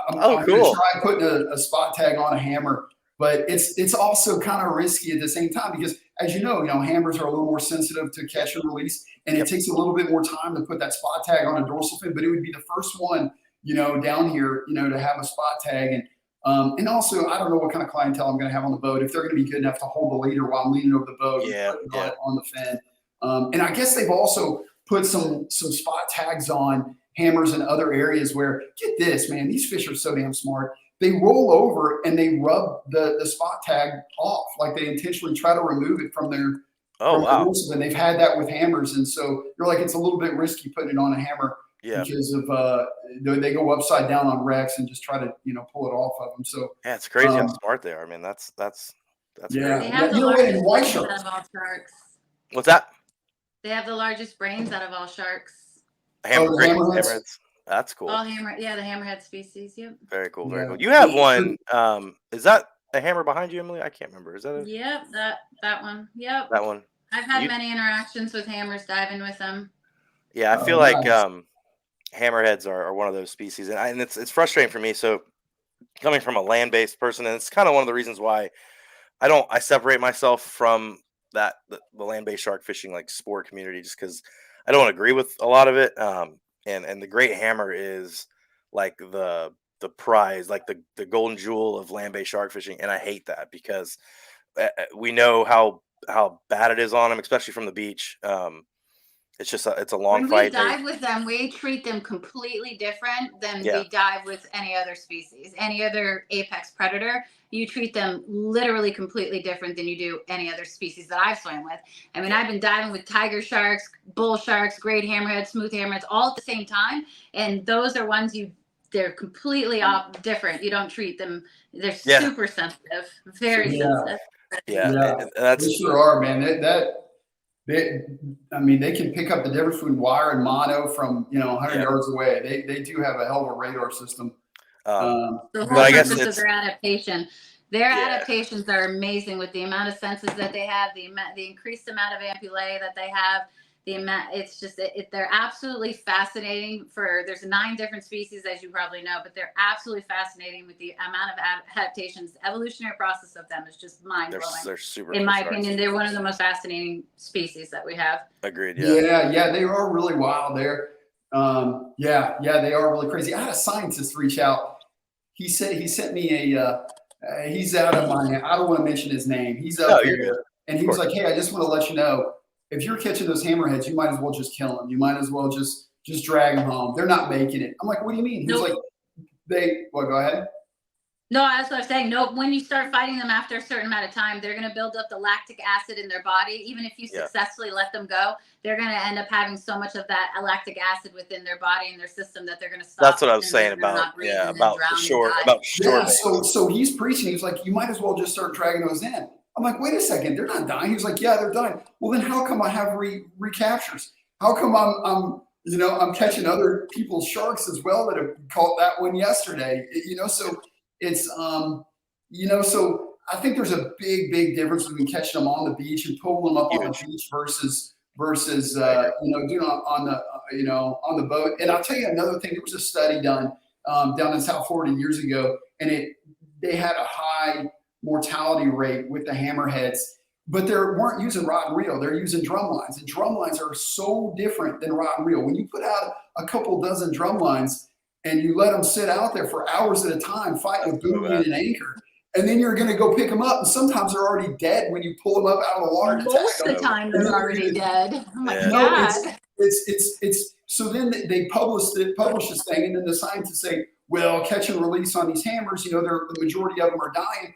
I'm going to try putting a spot tag on a hammer. But it's also kind of risky at the same time, because as you know, hammers are a little more sensitive to catch and release, and it takes a little bit more time to put that spot tag on a dorsal fin. But it would be the first one, down here, to have a spot tag. And also, I don't know what kind of clientele I'm going to have on the boat, if they're going to be good enough to hold the leader while I'm leaning over the boat on the fin. And I guess they've also put some spot tags on hammers in other areas where, get this, man, these fish are so damn smart. They roll over and they rub the spot tag off, like they intentionally try to remove it from their wow. And they've had that with hammers, and so you're like, it's a little bit risky putting it on a hammer. Yeah. because of they go upside down on wrecks and just try to pull it off of them. So Yeah, it's crazy how um, smart they are. I mean, that's yeah, crazy. They yeah. have the You know what? And largest white brains out sharks. of all sharks. What's that? They have the largest brains out of all sharks. Oh, the Great hammerheads. hammerheads. That's cool. All yeah, the hammerhead species. Yep. Very cool. Very Yeah. cool. You have one. Is that a hammer behind you, Emily? I can't remember. Is that Yep, that one. Yep. that one? I've had You, many interactions with hammers diving with them. yeah, I Oh, feel like nice. hammerheads are one of those species, and it's frustrating for me. So coming from a land-based person, and it's kind of one of the reasons why I separate myself from the land-based shark fishing like sport community, just because I don't agree with a lot of it. And the great hammer is like the prize, like the golden jewel of land-based shark fishing, and I hate that because we know how bad it is on them, especially from the beach. It's a long When we fight. dive with them, we treat them completely different than Yeah, we dive with any other species, any other apex predator. You treat them literally completely different than you do any other species that I've swam with. I mean, yeah, I've been diving with tiger sharks, bull sharks, great hammerheads, smooth hammerheads, all at the same time. And those are ones they're completely different. You don't treat them, they're yeah, super sensitive, very super. Yeah, sensitive. Yeah, yeah. and They that's sure are, man. They, I mean, they can pick up the difference between wire and mono from 100 yeah. yards away. They do have a hell of a radar system. Um, The but whole Very I guess purpose of good. their adaptation. Their yeah, adaptations are amazing with the amount of senses that they have, the increased amount of ampullae that they have, the amount. It's just they're absolutely fascinating. There's 9 different species, as you probably know, but they're absolutely fascinating with the amount of adaptations. The evolutionary process of them is just mind blowing. they're super In cool my sharks. opinion, they're one of the most fascinating species that we have. Agreed. Yeah. Yeah, they are really wild there. Yeah, they are really crazy. I had a scientist reach out. He said he sent me he's out of my. I don't want to mention his name. He's No, up you're good. there, and Of he was course. like, "Hey, I just want to let you know, if you're catching those hammerheads, you might as well just kill them. You might as well just drag them home. They're not making it." I'm like, "What do you mean?" He was like, Nope. Well, go ahead." No, that's what I'm saying. No, when you start fighting them after a certain amount of time, they're going to build up the lactic acid in their body. Even if you Yeah. successfully let them go, they're going to end up having so much of that lactic acid within their body and their system that they're going to stop. That's what I was And they're saying going to about not breathe and then about the drown and shore die. about shore Yeah, base. so he's preaching. He was like, "You might as well just start dragging those in." I'm like, "Wait a second, they're not dying." He was like, "Yeah, they're dying." Well, then how come I have recaptures? How come I'm catching other people's sharks as well that have caught that one yesterday? So it's so I think there's a big difference between catching them on the beach and pulling them up on the Huge. beach versus I agree. doing on the on the boat. And I'll tell you another thing. There was a study done down in South Florida years ago, and they had a high mortality rate with the hammerheads, but they weren't using rod and reel. They're using drum lines, and drum lines are so different than rod and reel. When you put out a couple dozen drum lines and you let them sit out there for hours at a time, fighting a That's so buoy bad. and an anchor, and then you're going to go pick them up, and sometimes they're already dead when you pull them up out of the water to tag Most of them. the time, And they're then already dead. Oh my Yeah. no, God. it's so then they publish this thing, and then the scientists say, well, catch and release on these hammers, the majority of them are dying.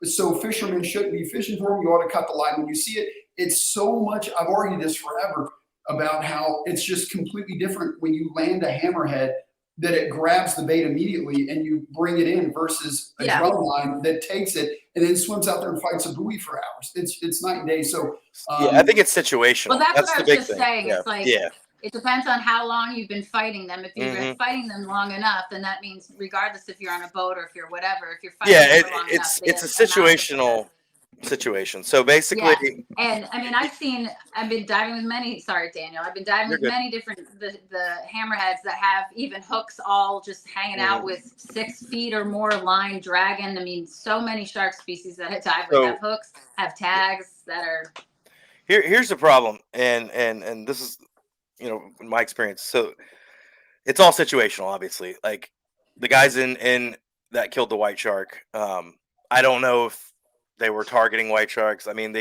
So fishermen shouldn't be fishing for them. You ought to cut the line when you see it. It's so much. I've argued this forever about how it's just completely different when you land a hammerhead, that it grabs the bait immediately and you bring it in versus a drum line that takes it and then swims out there and fights a buoy for hours. It's night and day. So Yeah, I think it's situational. Well, that's what That's I the was big just thing. saying. Yeah. It's like Yeah. it depends on how long you've been fighting them. If you've been Hmm. fighting them long enough, then that means regardless if you're on a boat or if you're whatever, if you're fighting Yeah. them for long enough, It's a the amount of situational situation. So basically, yeah. And I mean, I've been diving with many. Sorry, Daniel. I've been diving you're with good. many different the hammerheads that have even hooks all just hanging out Mhm. with 6 feet or more line dragging. I mean, so many shark species that I dive with So have hooks, have tags that are here's the problem, and this is my experience. So it's all situational, obviously. Like the guys in that killed the white shark. I don't know if they were targeting white sharks. I mean,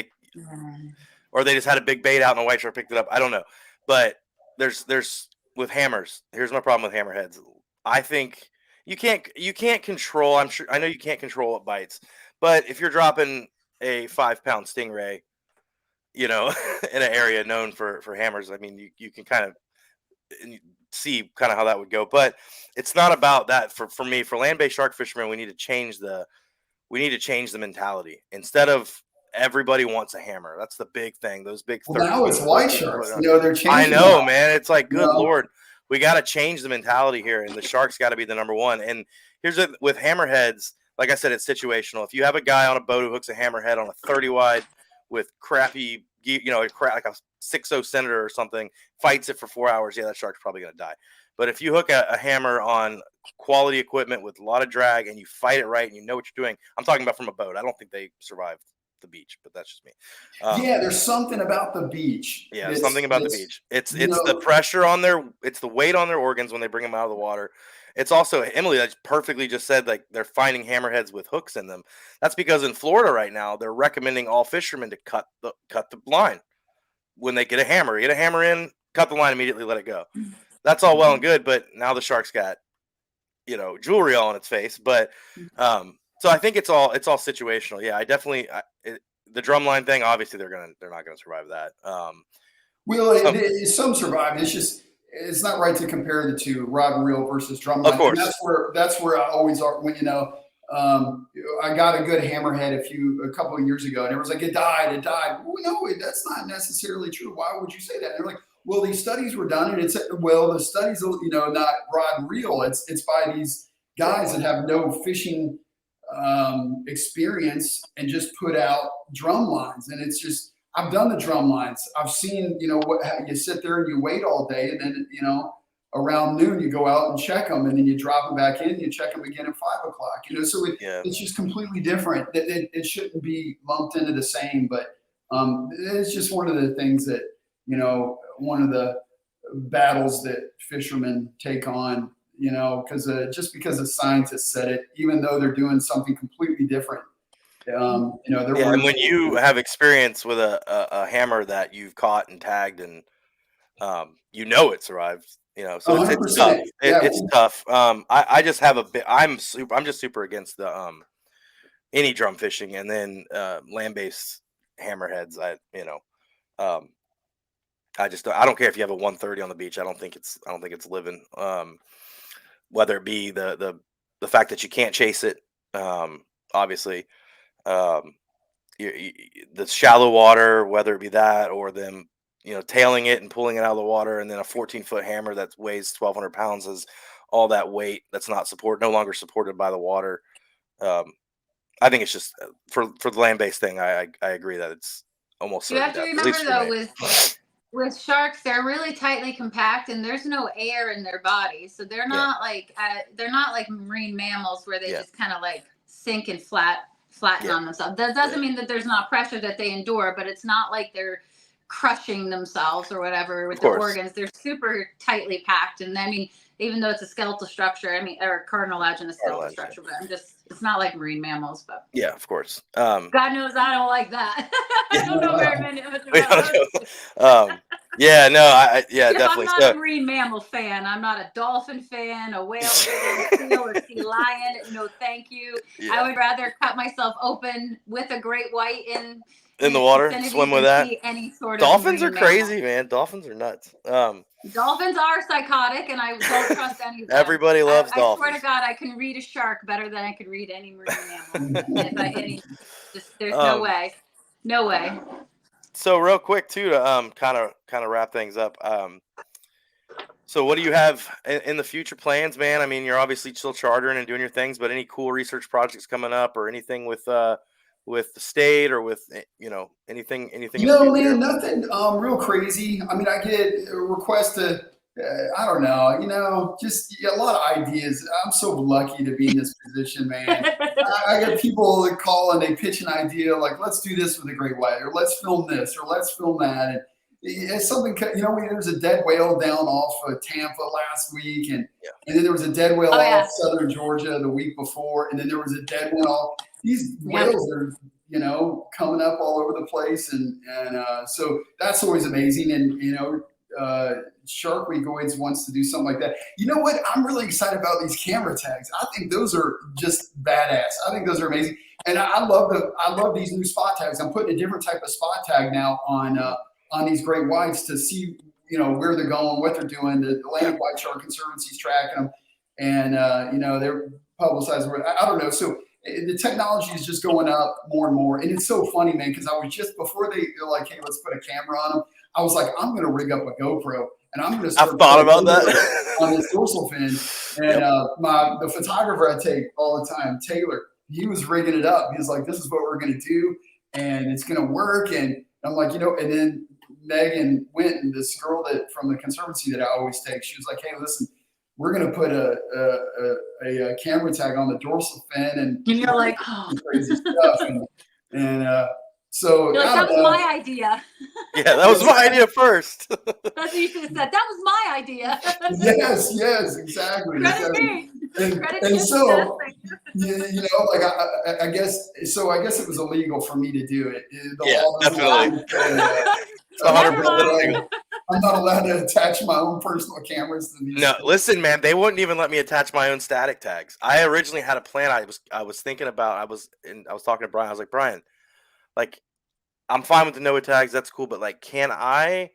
or they just had a big bait out and a white shark picked it up. I don't know, but there's with hammers. Here's my problem with hammerheads. I think you can't control. I know you can't control what bites, but if you're dropping a 5 pound stingray, you know, in an area known for hammers, I mean, you can kind of see kind of how that would go. But it's not about that for me. For land-based shark fishermen, we need to change the mentality. Instead of everybody wants a hammer. That's the big thing. Those big Well, 13 now it's white 14 sharks. foot. They're I changing. know, man. It's like, good know? Lord, we got to change the mentality here, and the shark's got to be the number one. And here's it with hammerheads. Like I said, it's situational. If you have a guy on a boat who hooks a hammerhead on a 30 wide with crappy, like a 6.0 Senator or something, fights it for 4 hours, yeah, that shark's probably going to die. But if you hook a hammer on quality equipment with a lot of drag and you fight it right and you know what you're doing, I'm talking about from a boat. I don't think they survive the beach, but that's just me. Yeah, there's something about the beach. Yeah, something about the beach. It's the pressure on it's the weight on their organs when they bring them out of the water. It's also, Emily, that perfectly just said, like, they're finding hammerheads with hooks in them. That's because in Florida right now, they're recommending all fishermen to cut the line when they get a hammer. Get a hammer in, cut the line immediately, let it go. That's all well and good, but now the shark's got, jewelry all in its face. But so I think it's all situational. Yeah, I definitely the drumline thing. Obviously, they're not gonna survive that. Some survive. It's not right to compare the two, rod and reel versus drumline. Of course, and that's where I always are when I got a good hammerhead a couple of years ago, and it was like it died. Well, no, that's not necessarily true. Why would you say that? And they're like, well, these studies were done, and the studies, not rod and reel. It's by these guys that have no fishing experience and just put out drum lines. And it's just, I've done the drum lines. I've seen, what you sit there and you wait all day, and then, around noon you go out and check them, and then you drop them back in, you check them again at 5 o'clock, so it's just completely different. It shouldn't be lumped into the same, but it's just one of the things that, one of the battles that fishermen take on, because just because the scientists said it, even though they're doing something completely different, and when you have experience with a hammer that you've caught and tagged, and it survives, so it's tough. It's tough. I just have I'm just super against the any drum fishing, and then land-based hammerheads. I don't care if you have a 130 on the beach. I don't think it's living. Whether it be the fact that you can't chase it, obviously, the shallow water, whether it be that or them, tailing it and pulling it out of the water, and then a 14-foot hammer that weighs 1,200 pounds is all that weight that's no longer supported by the water. I think it's just for the land-based thing. I agree that it's almost. You have to remember though, with sharks, they're really tightly compact, and there's no air in their bodies, so they're not like marine mammals where they just kind of like sink and flatten on themselves. That doesn't mean that there's not pressure that they endure, but it's not like they're crushing themselves or whatever with the organs. They're super tightly packed, and I mean, even though it's a skeletal structure, or cartilaginous skeletal structure, but it's not like marine mammals. But yeah, of course. God knows I don't like that. I don't know very many of it. Definitely. I'm not a marine mammal fan. I'm not a dolphin fan, a whale fan, seal or sea lion. No, thank you. Yeah. I would rather cut myself open with a great white in the water, swim with that. Any sort Dolphins of are crazy, man. Dolphins are nuts. Dolphins are psychotic, and I don't trust any of them. Everybody loves dolphins. I swear to God, I can read a shark better than I could read any marine mammal. There's no way. No way. So real quick too, to kind of wrap things up. So what do you have in the future plans, man? I mean, you're obviously still chartering and doing your things, but any cool research projects coming up, or anything with the state, or with anything? Man, nothing real crazy. I mean, I get requests to I don't know, just a lot of ideas. I'm so lucky to be in this position, man. I get people that call and they pitch an idea like, let's do this with a great white, or let's film this, or let's film that. And it's something, there was a dead whale down off of Tampa last week, and then there was a dead whale off southern Georgia the week before, and then there was a dead one off. These whales are, coming up all over the place, and so that's always amazing. And Shark Week always wants to do something like that. You know what? I'm really excited about these camera tags. I think those are just badass. I think those are amazing, and I love these new spot tags. I'm putting a different type of spot tag now on these great whites to see where they're going, what they're doing. The Atlantic White Shark Conservancy's tracking them, and they're publicized. I don't know. So the technology is just going up more and more, and it's so funny, man. Because I was just before they're like, hey, let's put a camera on them. I was like, I'm going to rig up a GoPro, and I'm going to start. I've thought about that on this dorsal fin, and the photographer I take all the time, Taylor, he was rigging it up. He was like, this is what we're going to do, and it's going to work. And I'm like, and then Megan Winton, this girl from the conservancy that I always take, she was like, hey, listen, we're going to put a camera tag on the dorsal fin, and you're like, oh, crazy stuff, so you're like, that was my idea. Yeah, that was my idea first. That's what you should have said. That was my idea. Yes, exactly. Credit me. And so, I guess it was illegal for me to do it. Definitely. 100% illegal. I'm not allowed to attach my own personal cameras to these. No, listen, man, they wouldn't even let me attach my own static tags. I originally had a plan. I was thinking about. I was talking to Brian. I was like, Brian, like, I'm fine with the NOAA tags. That's cool, but like, can I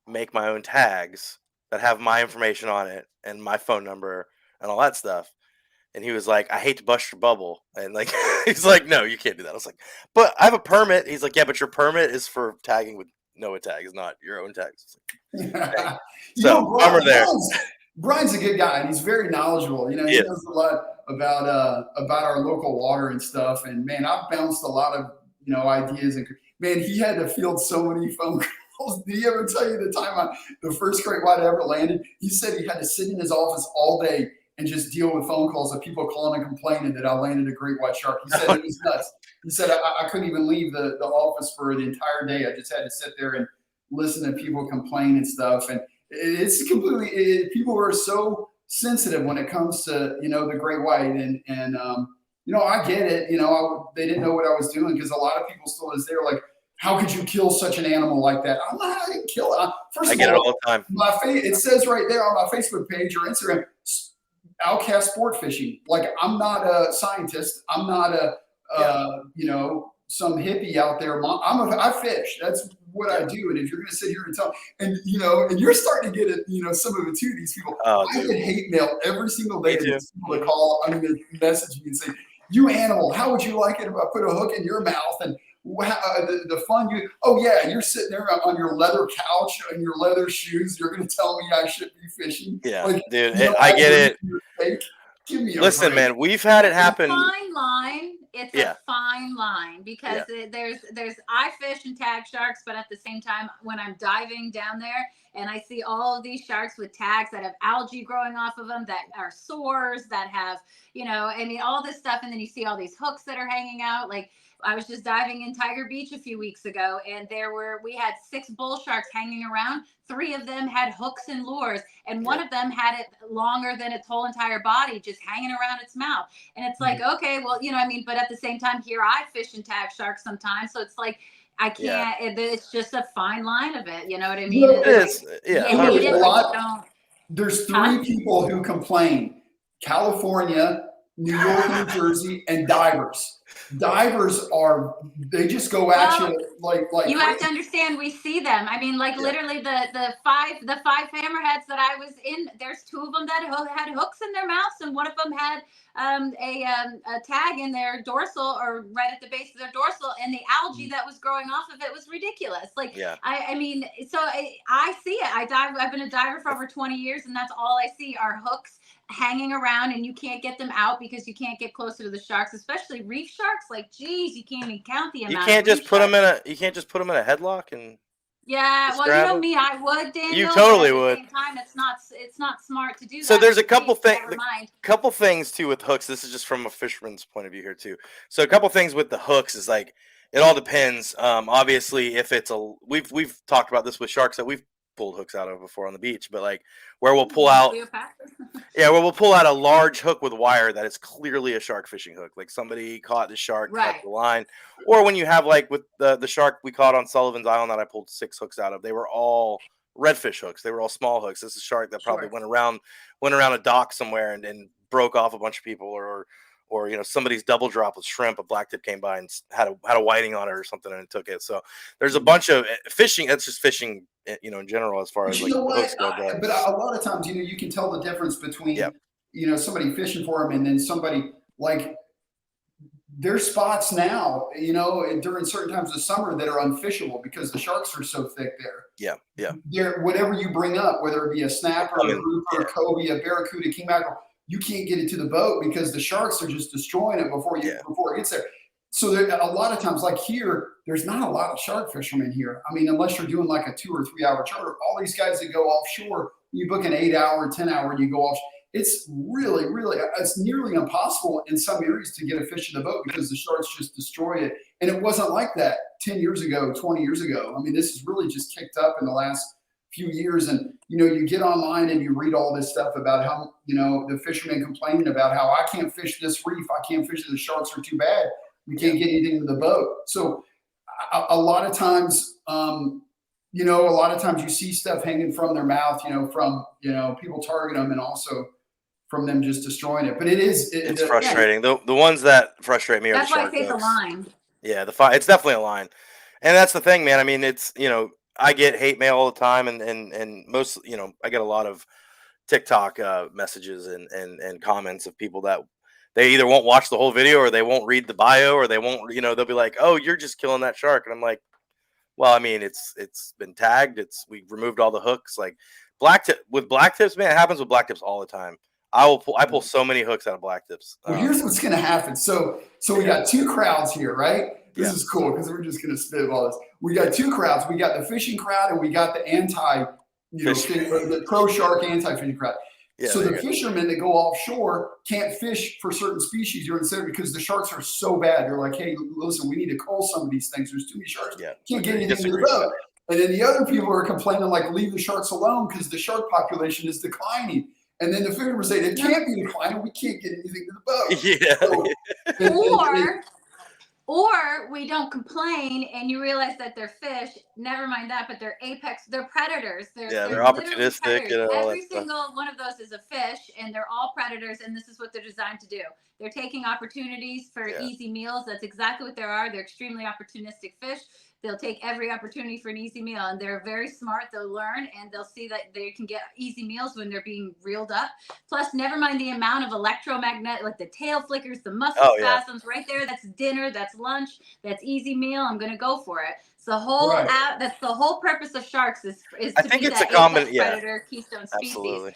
make my own tags that have my information on it and my phone number and all that stuff? And he was like, I hate to bust your bubble. And like, he's like, no, you can't do that. I was like, but I have a permit. He's like, yeah, but your permit is for tagging with NOAA tags, not your own tags. Like, hey. So Brian's a good guy, and he's very knowledgeable. He knows a lot about our local water and stuff. And man, I've bounced a lot of ideas, and man, he had to field so many phone calls. Did he ever tell you the time the first great white ever landed? He said he had to sit in his office all day and just deal with phone calls of people calling and complaining that I landed a great white shark. He said it was nuts. He said I couldn't even leave the office for the entire day. I just had to sit there and listen to people complain and stuff. And it's completely people are so sensitive when it comes to the great white, and I get it. They didn't know what I was doing, because a lot of people still is there like, how could you kill such an animal like that? I'm not going to kill it. First I get it all the time. It says right there on my Facebook page or Instagram, OutCast sport fishing. Like, I'm not a scientist. I'm not some hippie out there. I fish. That's what I do. And if you're going to sit here and tell, and you're starting to get it, some of it too. These people, I get hate mail every single day. People that call, message me and say, "You animal, how would you like it if I put a hook in your mouth?" And the fun you're sitting there on your leather couch and your leather shoes. You're going to tell me I should be fishing? Yeah, like, dude, I get it. Give me Listen, man, we've had it happen. It's a fine line. It's a fine line, because there's I fish and tag sharks, but at the same time, when I'm diving down there and I see all of these sharks with tags that have algae growing off of them, that are sores, that have all this stuff, and then you see all these hooks that are hanging out. Like, I was just diving in Tiger Beach a few weeks ago, and we had 6 bull sharks hanging around. 3 of them had hooks and lures, and one of them had it longer than its whole entire body, just hanging around its mouth. And it's like, okay, well, but at the same time, here I fish and tag sharks sometimes. So it's like, I can't, it's just a fine line of it. You know what I mean? It is. Yeah. There's 3 people who complain: California, New York, New Jersey, and divers. Divers they just go at you like you have to understand, we see them. I mean, like, literally the five hammerheads that I was in, there's 2 of them that had hooks in their mouths, and one of them had a tag in their dorsal, or right at the base of their dorsal, and the algae that was growing off of it was ridiculous. Like, I mean, so I see it. I've been a diver for over 20 years, and that's all I see are hooks hanging around, and you can't get them out because you can't get closer to the sharks, especially reef sharks. Like, geez, you can't even count the amount. You can't just put them in a headlock and well, me, I would, Daniel. You totally would. At the same time, it's not smart to do that. So there's a couple things too with hooks. This is just from a fisherman's point of view here too. So a couple things with the hooks is, like, it all depends. Obviously, if it's we've talked about this with sharks that we've pulled hooks out of before on the beach, but like where we'll pull out a large hook with wire that is clearly a shark fishing hook, like somebody caught the shark, cut the line. Or when you have, like, with the shark we caught on Sullivan's Island that I pulled 6 hooks out of, they were all redfish hooks. They were all small hooks. This is a shark that probably went around a dock somewhere and broke off a bunch of people, or or somebody's double drop with shrimp. A black tip came by and had a whiting on it or something, and it took it. So there's a bunch of fishing. That's just fishing, in general, as far But as you like know the what? hooks go. But But a lot of times, you can tell the difference yeah, between, somebody fishing for them and then somebody like there's spots now, during certain times of summer that are unfishable because the sharks are so thick there. yeah, Whatever you bring up, whether it be a snapper, I a mean, grouper, a cobia, a barracuda, king mackerel, you can't get it to the boat because the sharks are just destroying it before it gets there. So a lot of times, like here, there's not a lot of shark fishermen here. I mean, unless you're doing like a 2 or 3 hour charter, all these guys that go offshore, you book an 8 hour, 10 hour, and you go off. It's really, really, it's nearly impossible in some areas to get a fish in the boat because the sharks just destroy it. And it wasn't like that 10 years ago, 20 years ago. I mean, this has really just kicked up in the last few years. And, you get online and you read all this stuff about how, the fishermen complaining about how I can't fish this reef. I can't fish it. The sharks are too bad. You can't get anything to the boat. So a lot of times, you see stuff hanging from their mouth, from, people target them and also from them just destroying it. But it's frustrating. The ones that frustrate me are that's the why I shark say the hooks. line. Yeah, it's definitely a line, and that's the thing, man. I mean, it's I get hate mail all the time, and most I get a lot of TikTok messages and comments of people that they either won't watch the whole video or they won't read the bio or they won't they'll be like, oh, you're just killing that shark, and I'm like, well, I mean, it's been tagged, we removed all the hooks. Like black tips, man, it happens with black tips all the time. I pull so many hooks out of black tips. Well, here's what's going to happen. So we got two crowds here, right? This is cool because we're just going to spitball this. We got two crowds. We got the fishing crowd and we got the the pro shark anti-fishing crowd. Yeah, so the fishermen that go offshore can't fish for certain species during the summer because the sharks are so bad. They're like, hey, listen, we need to cull some of these things. There's too many sharks. Yeah, can't get anything to the boat. And then the other people are complaining like, leave the sharks alone because the shark population is declining. And then the fishermen say, it can't be declining. We can't get anything to the boat. Yeah. Or we don't complain and you realize that they're fish. Never mind that, but they're they're predators. They're opportunistic. Every single one of those is a fish and they're all predators. And this is what they're designed to do. They're taking opportunities for easy meals. That's exactly what they are. They're extremely opportunistic fish. They'll take every opportunity for an easy meal, and they're very smart. They'll learn, and they'll see that they can get easy meals when they're being reeled up. Plus, never mind the amount of electromagnet, like the tail flickers, the muscle spasms right there. That's dinner, that's lunch, that's easy meal. I'm going to go for it. It's the whole that's the whole purpose of sharks is I to think be it's that a common predator keystone species. Absolutely.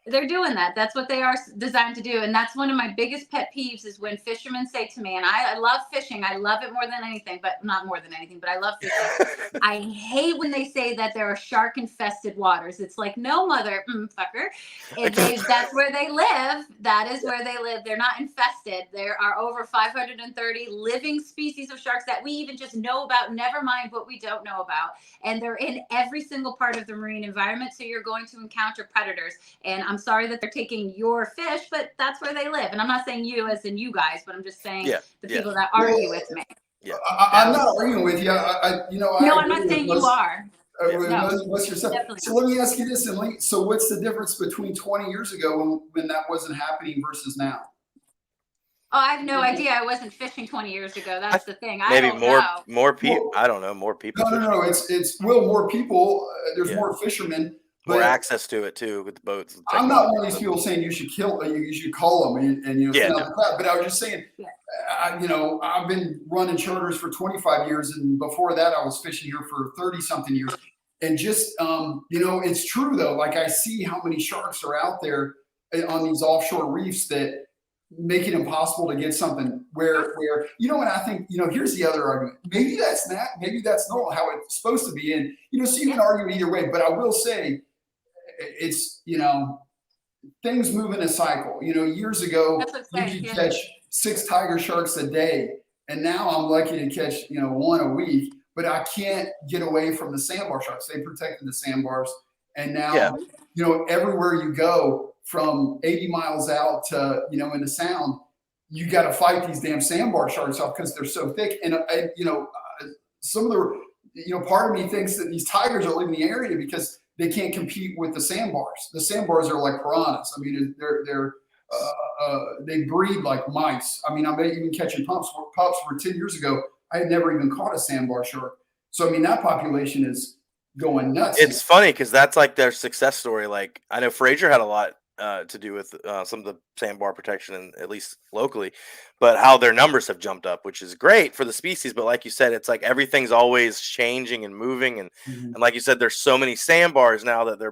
They're doing that. That's what they are designed to do. And that's one of my biggest pet peeves is when fishermen say to me, and I love fishing. I love it more than anything, but not more than anything, but I love fishing. I hate when they say that there are shark infested waters. It's like, no, mother fucker. That's where they live. That is where they live. They're not infested. There are over 530 living species of sharks that we even just know about, never mind what we don't know about. And they're in every single part of the marine environment. So you're going to encounter predators. And I'm sorry that they're taking your fish, but that's where they live. And I'm not saying you as in you guys, but I'm just saying the people that argue with me. Yeah, I'm not arguing with you. No, I'm not saying you are. What's your stuff? So let me ask you this, Emily. So what's the difference between 20 years ago when that wasn't happening versus now? Oh, I have no idea. I wasn't fishing 20 years ago. That's the thing. Maybe more people. I don't know. More people. No. It's more people. There's more fishermen. More access to it too with the boats. I'm not one of these people saying you should cull them and but I was just saying, I've been running charters for 25 years, and before that, I was fishing here for 30 something years. And just it's true though. Like I see how many sharks are out there on these offshore reefs that make it impossible to get something. Where and I think here's the other argument. Maybe that's normal how it's supposed to be. And so you can argue either way. But I will say, it's things move in a cycle. Years ago you could catch 6 tiger sharks a day, and now I'm lucky to catch 1 a week, but I can't get away from the sandbar sharks. They protected the sandbars, and now everywhere you go from 80 miles out to in the sound, you got to fight these damn sandbar sharks off because they're so thick. And some of the part of me thinks that these tigers are leaving the area because they can't compete with the sandbars. The sandbars are like piranhas. I mean, they're they breed like mice. I mean, I'm even catching pups where 10 years ago, I had never even caught a sandbar shark. So, I mean, that population is going nuts here. It's funny because that's like their success story. Like I know Fraser had a lot to do with some of the sandbar protection, and at least locally, but how their numbers have jumped up, which is great for the species. But like you said, it's like everything's always changing and moving, and Mhm. and like you said, there's so many sandbars now that they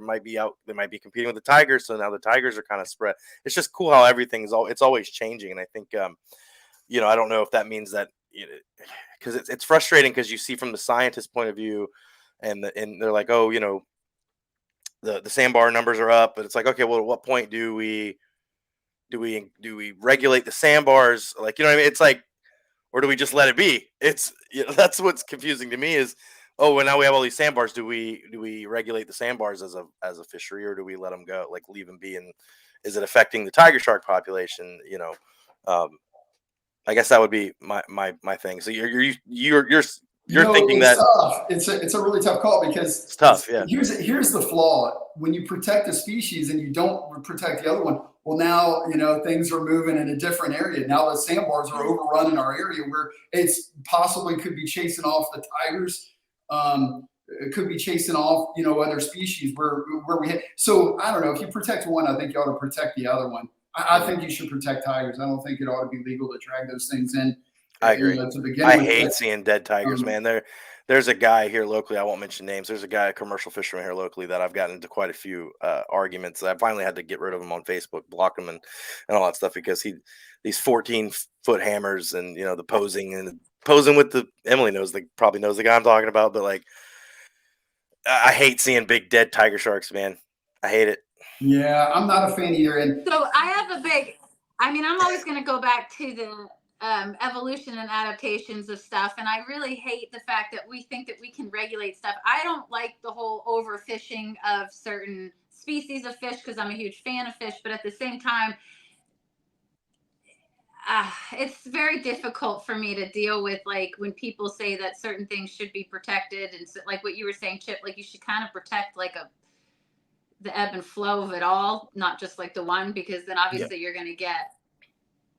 might be competing with the tigers. So now the tigers are kind of spread. It's just cool how it's always changing, and I think I don't know if that means that because it's frustrating because you see from the scientist point of view, and they're like, oh, the sandbar numbers are up, but it's like, okay, well, at what point do we regulate the sandbars? Like, what I mean? It's like, or do we just let it be? It's that's what's confusing to me is, oh, well, now we have all these sandbars. Do we regulate the sandbars as a fishery, or do we let them go, like leave them be? And is it affecting the tiger shark population? Um, I guess that would be my thing. So you're thinking It's that tough. It's a really tough call because it's tough, yeah. here's the flaw. When you protect a species and you don't protect the other one, well, now things are moving in a different area. Now the sandbars are overrunning our area where it's possibly could be chasing off the tigers. It could be chasing off other species where we hit. So I don't know. If you protect one, I think you ought to protect the other one. I think you should protect tigers. I don't think it ought to be legal to drag those things in. I agree. To begin I with. hate seeing dead tigers, man. There's a guy here locally. I won't mention names. There's a commercial fisherman here locally that I've gotten into quite a few arguments. I finally had to get rid of him on Facebook, block him, and all that stuff because these 14-foot hammers and the posing with the Emily probably knows the guy I'm talking about, but like I hate seeing big dead tiger sharks, man. I hate it. Yeah, I'm not a fan either. And So I'm always going to go back to the evolution and adaptations of stuff. And I really hate the fact that we think that we can regulate stuff. I don't like the whole overfishing of certain species of fish because I'm a huge fan of fish. But at the same time, it's very difficult for me to deal with, like, when people say that certain things should be protected. And so, like what you were saying, Chip, like you should kind of protect like the ebb and flow of it all, not just like the one, because then obviously you're going to get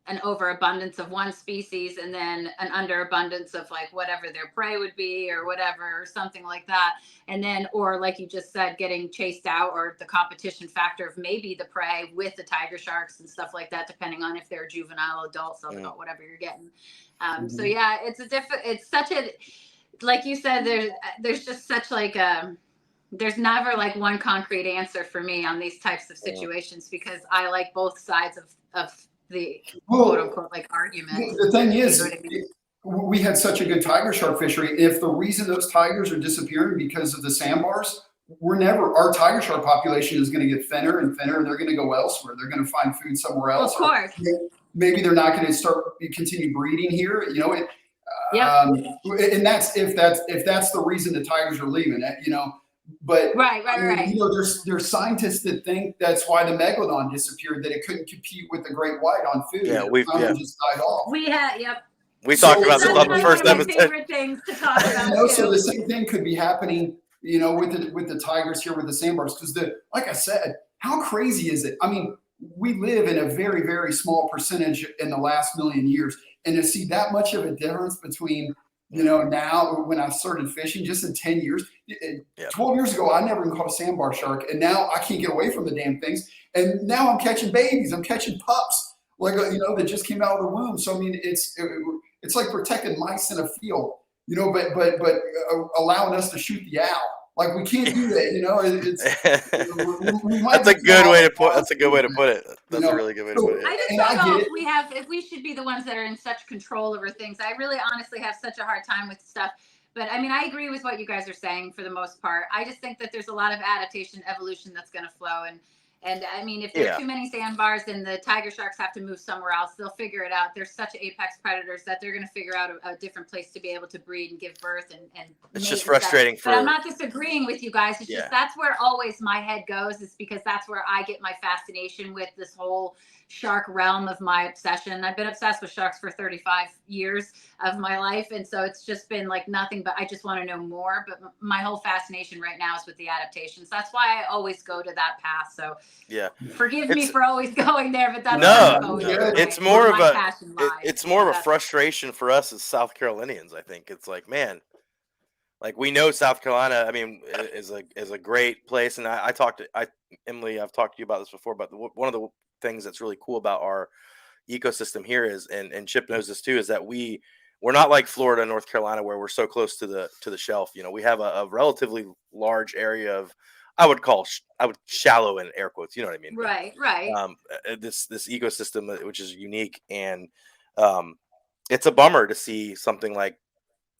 an overabundance of one species and then an underabundance of like whatever their prey would be or whatever, or something like that. And then, or like you just said, getting chased out, or the competition factor of maybe the prey with the tiger sharks and stuff like that, depending on if they're juvenile, adults, whatever you're getting. So yeah, it's such a, like you said, there's just such like there's never like one concrete answer for me on these types of situations because I like both sides of the quote unquote like argument. The thing is, we had such a good tiger shark fishery. If the reason those tigers are disappearing because of the sandbars, our tiger shark population is going to get thinner and thinner, and they're going to go elsewhere. They're going to find food somewhere else. Of course. Maybe they're not going to continue breeding here. And that's if that's the reason the tigers are leaving. But right. There's scientists that think that's why the megalodon disappeared, that it couldn't compete with the great white on food. Just died off. We talked about this on the first episode. Favorite things to talk about. So the same thing could be happening, with the tigers here with the sandbars, because like I said, how crazy is it? I mean, we live in a very, very small percentage in the last million years, and to see that much of a difference between now when I started fishing just in 10 years, 12 years ago, I never even caught a sandbar shark. And now I can't get away from the damn things. And now I'm catching babies. I'm catching pups, like, that just came out of the womb. So, I mean, it's like protecting mice in a field, but allowing us to shoot the owl. Like, we can't do that, That's a good way to put. That's a good way to put it. That's a really good way to put it. I just don't know if we should be the ones that are in such control over things. I really honestly have such a hard time with stuff. But I mean, I agree with what you guys are saying for the most part. I just think that there's a lot of adaptation, evolution that's going to flow. And I mean, if there are too many sandbars, then the tiger sharks have to move somewhere else. They'll figure it out. They're such apex predators that they're going to figure out a different place to be able to breed and give birth and it's just frustrating. But I'm not disagreeing with you guys. It's just that's where always my head goes, is because that's where I get my fascination with this whole shark realm of my obsession. I've been obsessed with sharks for 35 years of my life. And so it's just been like nothing, but I just want to know more. But my whole fascination right now is with the adaptations. That's why I always go to that path. So Yeah. Forgive me for always going there, but that's No, it's more of my a passion lies. it's more of a frustration for us as South Carolinians. I think it's like, man, like we know South Carolina. I mean, is a great place, and Emily, I've talked to you about this before. But one of the things that's really cool about our ecosystem here is, and Chip knows this too, is that we're not like Florida and North Carolina where we're so close to the shelf. You know, we have a relatively large area of, I would shallow in air quotes. You know what I mean? Right. This ecosystem, which is unique, and it's a bummer to see something like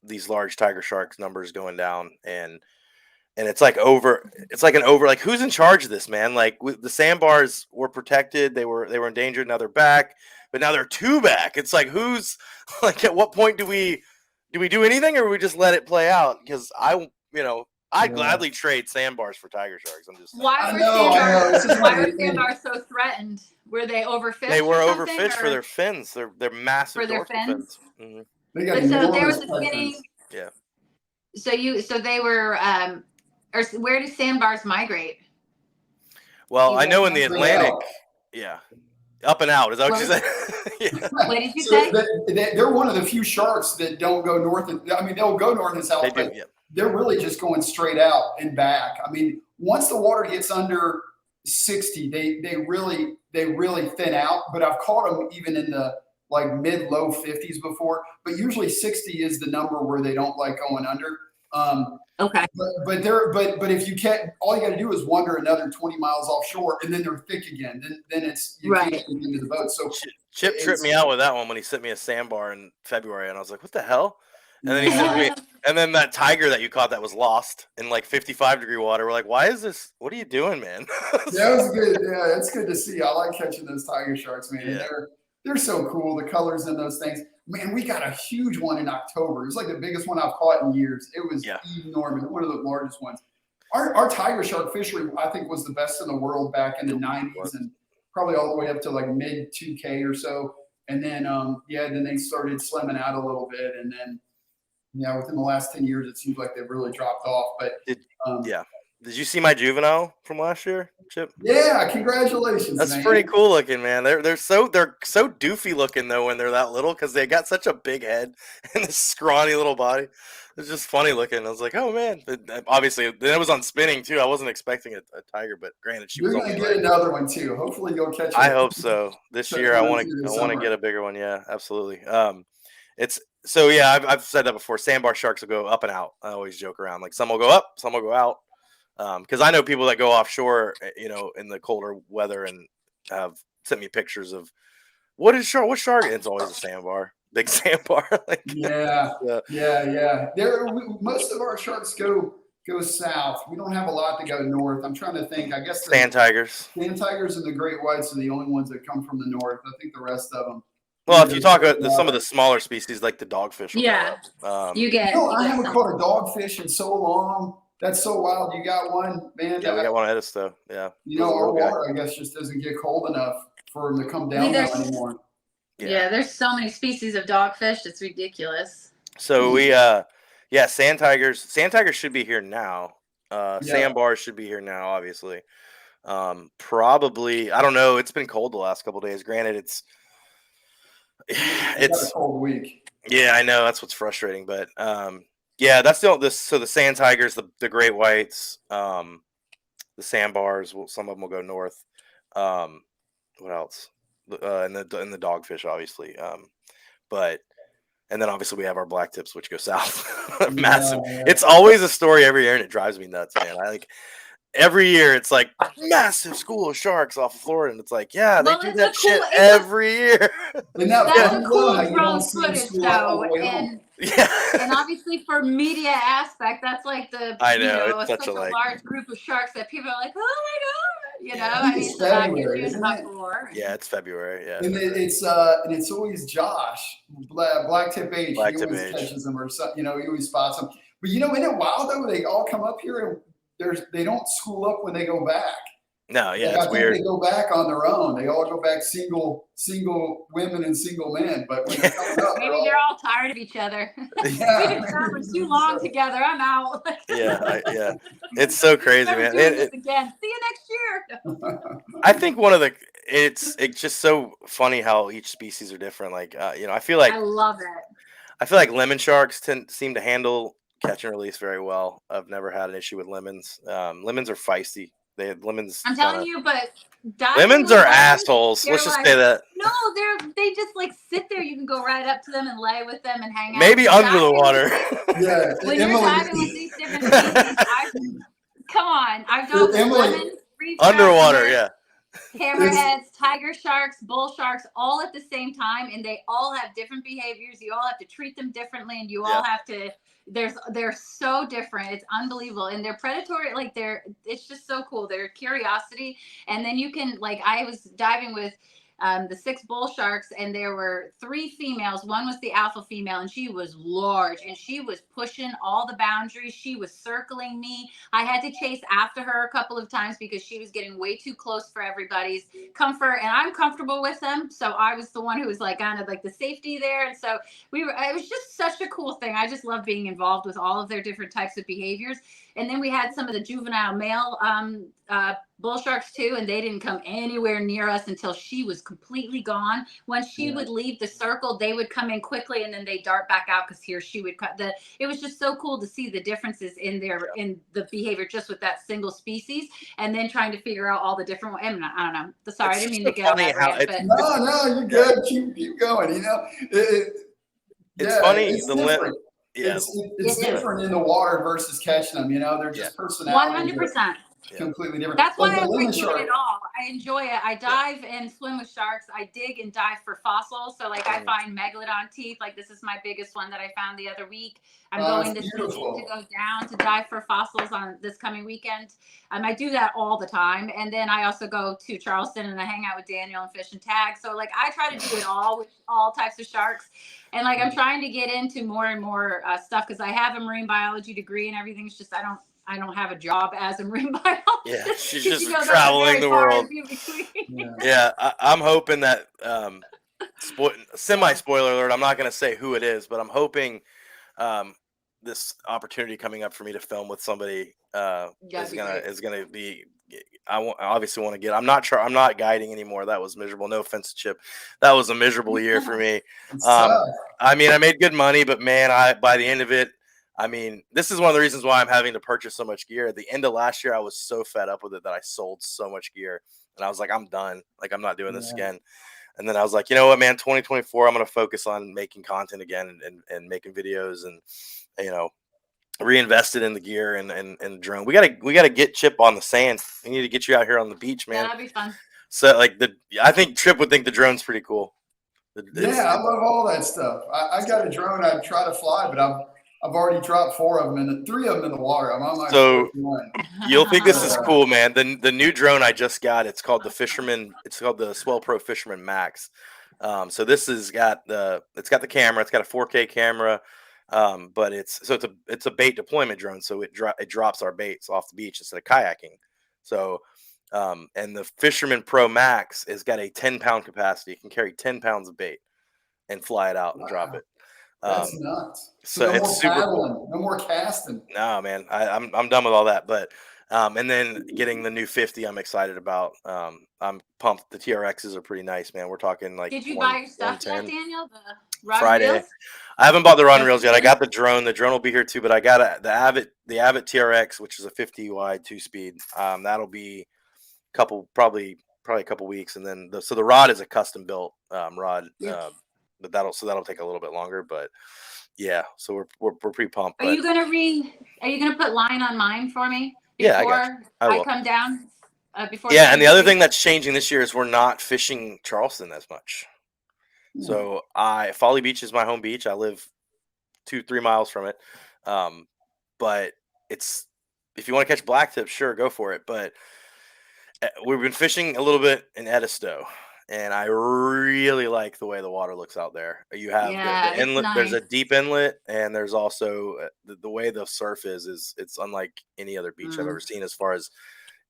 these large tiger sharks numbers going down, and it's like like who's in charge of this, man? Like the sandbars were protected, they were endangered, now they're back, but now they're two back. It's like, who's like, at what point do we do anything, or we just let it play out? Because I'd gladly trade sandbars for tiger sharks. I'm just saying. Why were sandbars so threatened? Were they overfished? They were overfished for their fins. They're massive for their fins. Mm-hmm. So there was a beginning. Yeah. So they were or where do sandbars migrate? Well, I know in the Atlantic, up and out. Is that what you said? Yeah. What did you say? They're one of the few sharks that don't go north. They'll go north and south, but they're really just going straight out and back. I mean, once the water gets under 60, they really thin out. But I've caught them even in the like mid-low 50s before. But usually 60 is the number where they don't like going under. Okay. But if you can't, all you got to do is wander another 20 miles offshore, and then they're thick again. Then it's you can't get into the boat. So Chip tripped me out with that one when he sent me a sandbar in February, and I was like, "What the hell?" And then he sent me, and then that tiger that you caught that was lost in like 55-degree water. We're like, "Why is this? What are you doing, man?" That was good. Yeah, it's good to see. I like catching those tiger sharks, man. Yeah. They're so cool. The colors in those things. Man, we got a huge one in October. It was like the biggest one I've caught in years. It was enormous, one of the largest ones. Our tiger shark fishery, I think, was the best in the world back in the 90s and probably all the way up to like mid 2K or so. And then, then they started slimming out a little bit. And then, within the last 10 years, it seems like they've really dropped off. But Did you see my juvenile from last year, Chip? Yeah, congratulations. That's pretty cool looking, man. They're so doofy looking though when they're that little, because they got such a big head and this scrawny little body. It's just funny looking. I was like, oh man. But obviously, it was on spinning too. I wasn't expecting a tiger, but granted, You're gonna get another one too. Hopefully, you'll catch it. I hope so. This year, I want to get a bigger one. Yeah, absolutely. I've said that before. Sandbar sharks will go up and out. I always joke around, like some will go up, some will go out. Because I know people that go offshore, in the colder weather, and have sent me pictures of what shark. It's always a sandbar, big sandbar. Most of our sharks go south. We don't have a lot that go north. I'm trying to think. I guess sand tigers and the great whites are the only ones that come from the north. I think the rest of them. Well, if you talk about some of the smaller species, like the dogfish. You get. I haven't caught a dogfish in so long. That's so wild. You got one, man. Yeah, we got one ahead of us, though. Yeah. Our water, I guess, just doesn't get cold enough for them to come down now anymore. Yeah, there's so many species of dogfish. It's ridiculous. So sand tigers. Sand tigers should be here now. Sandbars should be here now, obviously. Probably, I don't know. It's been cold the last couple of days. Granted, it's a cold week. Yeah, I know. That's what's frustrating, but that's so the sand tigers, the great whites, the sandbars. Some of them will go north. What else? And the dogfish, obviously. And then obviously we have our black tips, which go south. Massive. Yeah. It's always a story every year, and it drives me nuts, man. Every year it's like massive school of sharks off of Florida, and it's like, they do that shit every year. That's a cool drone footage, though, and obviously for media aspect, that's like it's such a large group of sharks that people are like, oh my god, it's February, isn't it? Yeah, it's February. Yeah, and it's always Josh, Black Tip H. He always catches them or something. He always spots them. But isn't it wild though? They all come up here and they don't school up when they go back. No, yeah, Like, it's I think weird. they go back on their own. They all go back single women and single men. But when they're coming up, Maybe they're all tired of each other. We've yeah, been traveling too long together. I'm out. Yeah, it's so crazy, Never man. doing this again. See you next year. I think it's just so funny how each species are different. Like, I love it. I feel like lemon sharks seem to handle catch and release very well. I've never had an issue with lemons. Lemons are feisty. I'm telling you, but diving Lemons with are lemons, assholes. Let's they're just like, say that. no, they just like sit there. You can go right up to them and lay with them and hang out. Maybe under the Diving with water. yeah. when you're Emily, diving with these different species, I've dealt with Emily, lemons, reef Underwater, trapper, yeah. hammerheads, tiger sharks, bull sharks, all at the same time, and they all have different behaviors. You all have to treat them differently, and you all have to. They're so different. It's unbelievable, and they're predatory. Like it's just so cool. Their curiosity, and then you can I was diving with. The 6 bull sharks, and there were 3 females. One was the alpha female, and she was large, and she was pushing all the boundaries. She was circling me. I had to chase after her a couple of times because she was getting way too close for everybody's comfort, and I'm comfortable with them. So I was the one who was kind of the safety there. And so it was just such a cool thing. I just love being involved with all of their different types of behaviors. And then we had some of the juvenile male bull sharks too, and they didn't come anywhere near us until she was completely gone. When she would leave the circle, they would come in quickly, and then they dart back out because here she would cut. It was just so cool to see the differences in the behavior just with that single species, and then trying to figure out all the different. I don't know. Sorry, I didn't mean to get on that rant, but no, you're good. Keep going. It's funny. It's different. Yeah, It's different in the water versus catching them. They're just personalities. 100%. Completely different. That's why Like I the lemon like doing shark. it all. I enjoy it. I dive and swim with sharks. I dig and dive for fossils. So I find megalodon teeth. This is my biggest one that I found the other week. I'm going this weekend to go down to dive for fossils on this coming weekend. I do that all the time. And then I also go to Charleston and I hang out with Daniel and fish and tag. So I try to do it all with all types of sharks. And I'm trying to get into more and more stuff because I have a marine biology degree and everything. It's just I don't have a job as a marine biologist. Yeah, she's just traveling the world. Yeah, I'm hoping that semi-spoiler alert, I'm not going to say who it is, but I'm hoping this opportunity coming up for me to film with somebody is gonna be. I obviously want to get. I'm not guiding anymore. That was miserable. No offense to Chip, that was a miserable year for me. I mean, I made good money, but man, by the end of it, this is one of the reasons why I'm having to purchase so much gear. At the end of last year, I was so fed up with it that I sold so much gear, and I was like, I'm done. I'm not doing this again. And then I was like, you know what, man, 2024, I'm going to focus on making content again and making videos and, reinvested in the gear and drone. We gotta get Chip on the sand. We need to get you out here on the beach, man. That'd be fun. So I think Chip would think the drone's pretty cool. I love all that stuff. I got a drone I'd try to fly, but I've already dropped 4 of them and 3 of them in the water. I'm on my 4th one. You'll think this is cool, man. The new drone I just got, it's called the Swell Pro Fisherman Max. So this has got the camera, it's got a 4K camera, but it's a bait deployment drone, so it drops our baits off the beach instead of kayaking. So and the Fisherman Pro Max has got a 10-pound capacity. It can carry 10 pounds of bait and fly it out and drop it. That's nuts. So no it's more super paddling, cool. No more casting. No, man, I'm done with all that. But and then getting the new 50, I'm excited about. I'm pumped. The TRXs are pretty nice, man. We're talking Did you buy your stuff yet, Daniel? The rod Friday. reels? I haven't bought the rod reels yet. I got the drone. The drone will be here too. But I got the Avid TRX, which is a 50 wide 2-speed. That'll be probably a couple weeks, and then the rod is a custom built rod. But that'll take a little bit longer. But yeah, so we're pretty pumped. Are you gonna put line on mine for me? Yeah, I got you. I will. Come down. Before. Yeah, and the other thing that's changing this year is we're not fishing Charleston as much. So Folly Beach is my home beach. I live 2-3 miles from it. But it's, if you want to catch blacktips, sure, go for it. But we've been fishing a little bit in Edisto, and I really like the way the water looks out there. You have the inlet. Nice. There's a deep inlet, and there's also the way the surf is it's unlike any other beach I've ever seen, as far as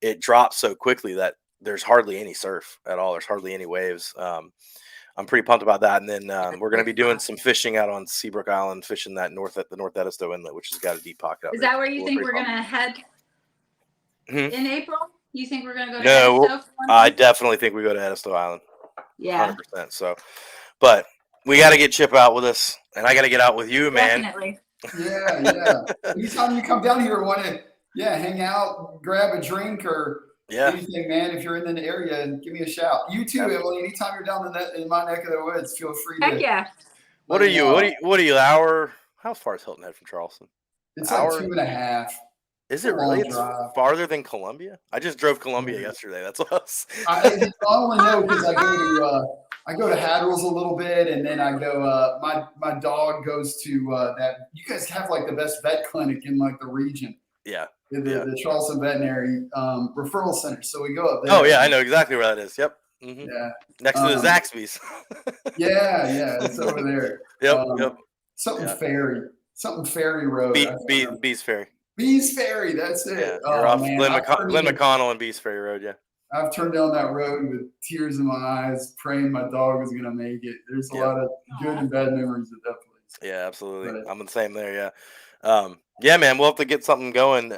it drops so quickly that there's hardly any surf at all. There's hardly any waves. I'm pretty pumped about that. And then we're going to be doing some fishing out on Seabrook Island, fishing that the North Edisto Inlet, which has got a deep pocket out Is there. that where you We're think pretty we're pumped. gonna head Mhm. in April? You think we're gonna go to No, Edisto? I definitely think we go to Edisto Island. Yeah, 100%. So, but we got to get Chip out with us, and I got to get out with you, man. definitely. Yeah. Anytime you come down here, want to hang out, grab a drink or anything, man. If you're in the area, give me a shout. You too, Emily. Anytime you're down in my neck of the woods, feel free Heck to. yeah. What are you? How far is Hilton Head from Charleston? It's like 2.5. Is it really? It's farther than Columbia? I just drove Columbia yesterday. That's what I only know because I go to Hadrell's a little bit, and then I go. My dog goes to that. You guys have like the best vet clinic in like the region. Yeah. The Charleston Veterinary Referral Center. So we go up there. Oh yeah, I know exactly where that is. Yep. Mm-hmm. Yeah. Next to the Zaxby's. Yeah, it's over there. Yep. Something Ferry Road. Bees Ferry. Bees Ferry, that's it. Yeah, you're off Glenn McConnell and Bees Ferry Road, yeah. I've turned down that road with tears in my eyes, praying my dog was going to make it. There's a lot of good and bad memories at that place. Yeah, absolutely. I'm the same there, yeah. Yeah, man, we'll have to get something going.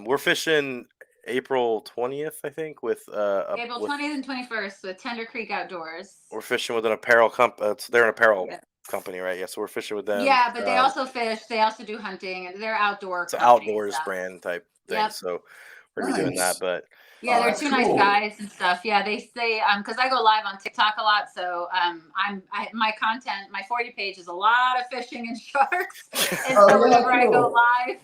We're fishing April 20th, I think, with April 20th and 21st with Tender Creek Outdoors. We're fishing with an apparel company. They're an apparel company, right? Yeah, so we're fishing with them. Yeah, but they also fish. They also do hunting, and they're outdoor. It's an outdoors brand type thing. So we're gonna be doing that. But yeah, they're two nice guys and stuff. Yeah, they say because I go live on TikTok a lot, so my content, my 40 page is a lot of fishing and sharks, and so whenever I go live,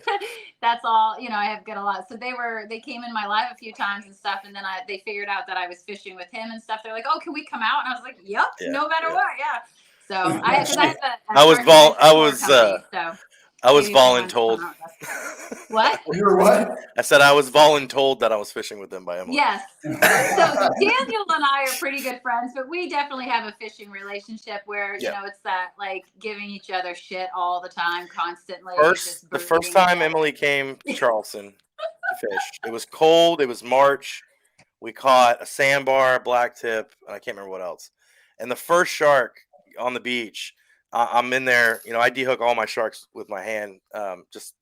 that's all I get a lot. So they came in my live a few times and stuff, and then they figured out that I was fishing with him and stuff. They're like, "Oh, can we come out?" And I was like, "Yep, no matter what, yeah." So I was voluntold. What? You're what? I said I was voluntold that I was fishing with them by Emily. Yes. So Daniel and I are pretty good friends, but we definitely have a fishing relationship where it's that like giving each other shit all the time, constantly. The first time Emily came to Charleston to fish, it was cold. It was March. We caught a sandbar, blacktip, and I can't remember what else. And the first shark on the beach, I'm in there. I dehook all my sharks with my hand. Just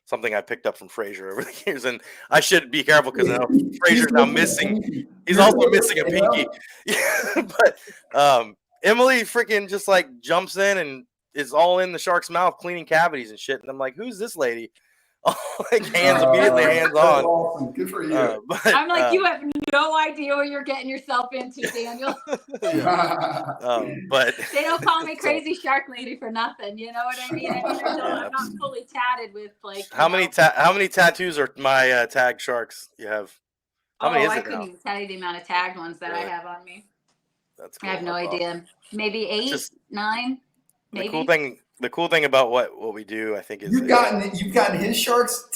something I picked up from Fraser over the years, and I should be careful because Fraser's now missing. He's also missing a pinky. Yeah, but Emily freaking just like jumps in and is all in the shark's mouth, cleaning cavities and shit. And I'm like, "Who's this lady?" Like immediately hands on. Awesome. Good for you. I'm like, you have no idea what you're getting yourself into, Daniel. But they don't call me crazy shark lady for nothing. You know what I mean? I'm not fully tatted with like. How many tattoos are my tagged sharks you have? How many is it I couldn't even tell you the amount of tagged ones that I have on me. That's cool. I have no idea. Maybe 8, 9. Maybe. The cool thing about what we do, I think, is you've gotten his sharks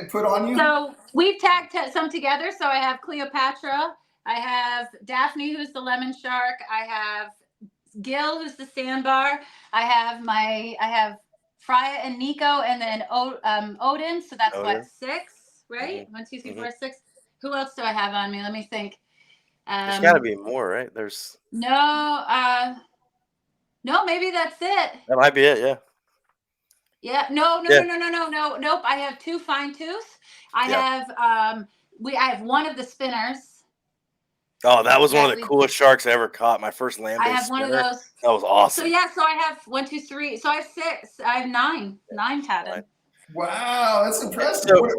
put on you. So we've tagged some together. So I have Cleopatra, I have Daphne, who's the lemon shark, I have Gil, who's the sandbar, I have Freya and Nico, and then Odin. So that's what 6, right? Mm-hmm. 1, 2, 3, 4, 6. Who else do I have on me? Let me think. There's got to be more, right? There's no, maybe that's it. That might be it, yeah. Yeah, no. Nope. I have 2 fine tooth. I have one of the spinners. Oh, that was one of the coolest sharks I ever caught. My first land-based I have one spinner. of those. That was awesome. So I have 1, 2, 3. So I have 6. I have 9 tatted. Right. Wow, that's impressive. So,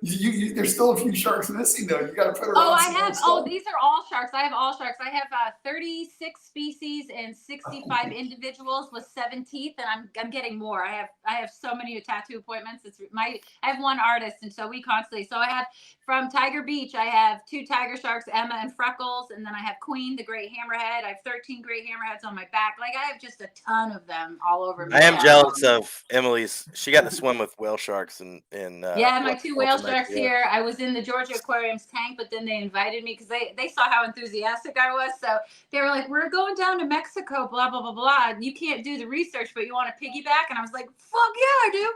there's still a few sharks missing though. You got to put her. These are all sharks. I have all sharks. I have 36 species and 65 individuals with 7 teeth, and I'm getting more. I have so many tattoo appointments. I have one artist, and so we constantly. So I have from Tiger Beach. I have 2 tiger sharks, Emma and Freckles, and then I have Queen, the great hammerhead. I have 13 great hammerheads on my back. Like I have just a ton of them all over me. I am jealous of Emily's. She got to swim with whale sharks in Yeah, my two whale Gulf of sharks Mexico. here. I was in the Georgia Aquarium's tank, but then they invited me because they saw how enthusiastic I was. So they were like, "We're going down to Mexico, blah blah blah blah. You can't do the research, but you want to piggyback?" And I was like, "Fuck yeah, I do!"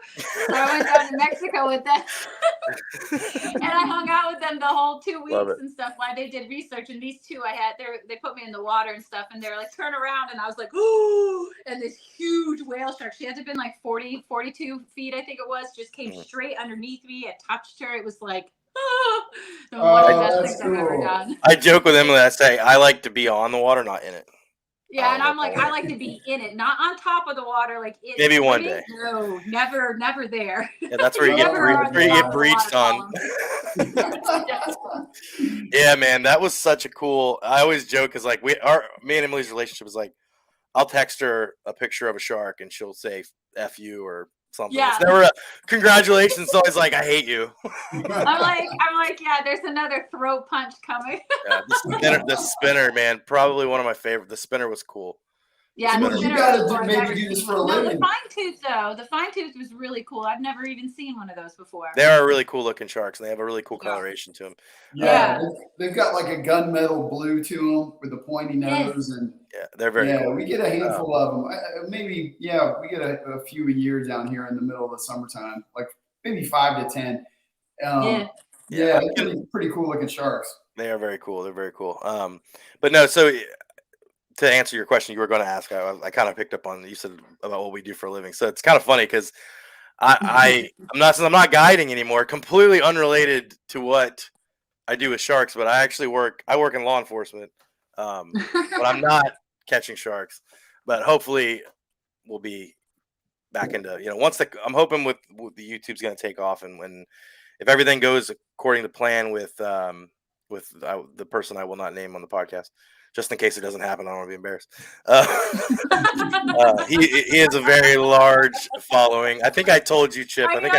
So I went down to Mexico with them, and I hung out with them the whole 2 Love weeks it. and stuff while they did research. And these two I had, they put me in the water and stuff, and they were like, "Turn around," and I was like, "Ooh!" And this huge whale shark, she had to have been like 40, 42 feet, I think it was, just came straight underneath me. I touched her. It was like, one of the best things I've ever done. I joke with Emily. I say I like to be on the water, not in it. Yeah, and I'm like, I like to be in it, not on top of the water, like in Maybe it. one day. No, never there. Yeah, that's where you get breached on. Yeah, man, that was such a cool. I always joke because like me and Emily's relationship is like, I'll text her a picture of a shark and she'll say "F you" or something. Yeah. It's never a congratulations. It's always like, I hate you. I'm like, yeah, there's another throat punch coming. Yeah, the spinner, man, probably one of my favorite. The spinner was cool. Yeah, Well, you gotta maybe do this for a living. The fine tooth though, the fine tooth was really cool. I've never even seen one of those before. They are really cool looking sharks, and they have a really cool coloration to them. Yeah, they've got like a gunmetal blue to them with a pointy nose, and yeah, they're very cool. We get a handful of them. Maybe we get a few a year down here in the middle of the summertime, like maybe 5 to 10. They're pretty cool looking sharks. They are very cool. They're very cool. But no, so to answer your question, you were going to ask. I kind of picked up on you said about what we do for a living. So it's kind of funny because I'm not guiding anymore. Completely unrelated to what I do with sharks, but I work in law enforcement. But I'm not catching sharks. But hopefully, we'll be back into I'm hoping with the YouTube's going to take off, and if everything goes according to plan with the person I will not name on the podcast, just in case it doesn't happen, I don't want to be embarrassed. He has a very large following. I think I told you, Chip. I think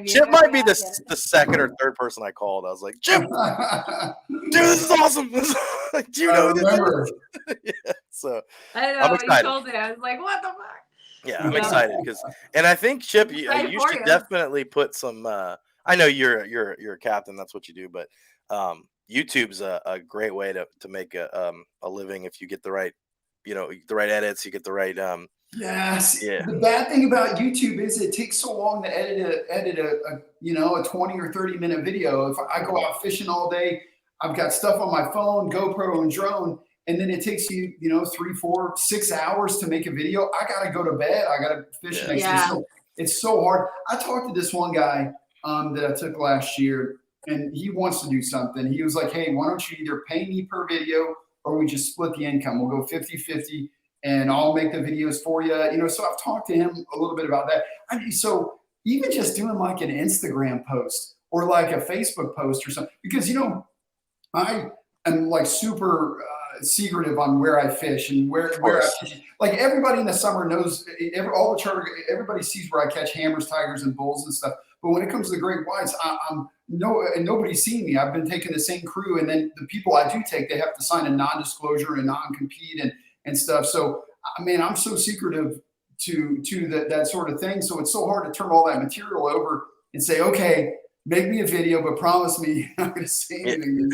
Chip might be the second or third person I called. I was like, Chip, dude, this is awesome. Do you know this? Yeah, so I'm excited. You told me. I was like, what the fuck? Yeah, I'm excited and I think Chip, you should definitely put some. I know you're a captain. That's what you do, but YouTube's a great way to make a living if you get the right, the right edits. You get the right. Yes. Yeah. The bad thing about YouTube is it takes so long to edit a 20 or 30-minute video. If I go out fishing all day, I've got stuff on my phone, GoPro and drone, and then it takes you 3, 4, 6 hours to make a video. I gotta go to bed. I gotta fish next day. So it's so hard. I talked to this one guy that I took last year, and he wants to do something. He was like, hey, why don't you either pay me per video or we just split the income? We'll go 50-50 and I'll make the videos for you. So I've talked to him a little bit about that. So even just doing like an Instagram post or like a Facebook post or something, because, I am like super secretive on where I fish and where I fish. Like everybody in the summer knows, everybody sees where I catch hammers, tigers, and bulls and stuff. But when it comes to the great whites, nobody's seen me. I've been taking the same crew, and then the people I do take, they have to sign a non-disclosure and non-compete and stuff. So, I'm so secretive to that sort of thing. So it's so hard to turn all that material over and say, okay, make me a video, but promise me you're not going to say anything.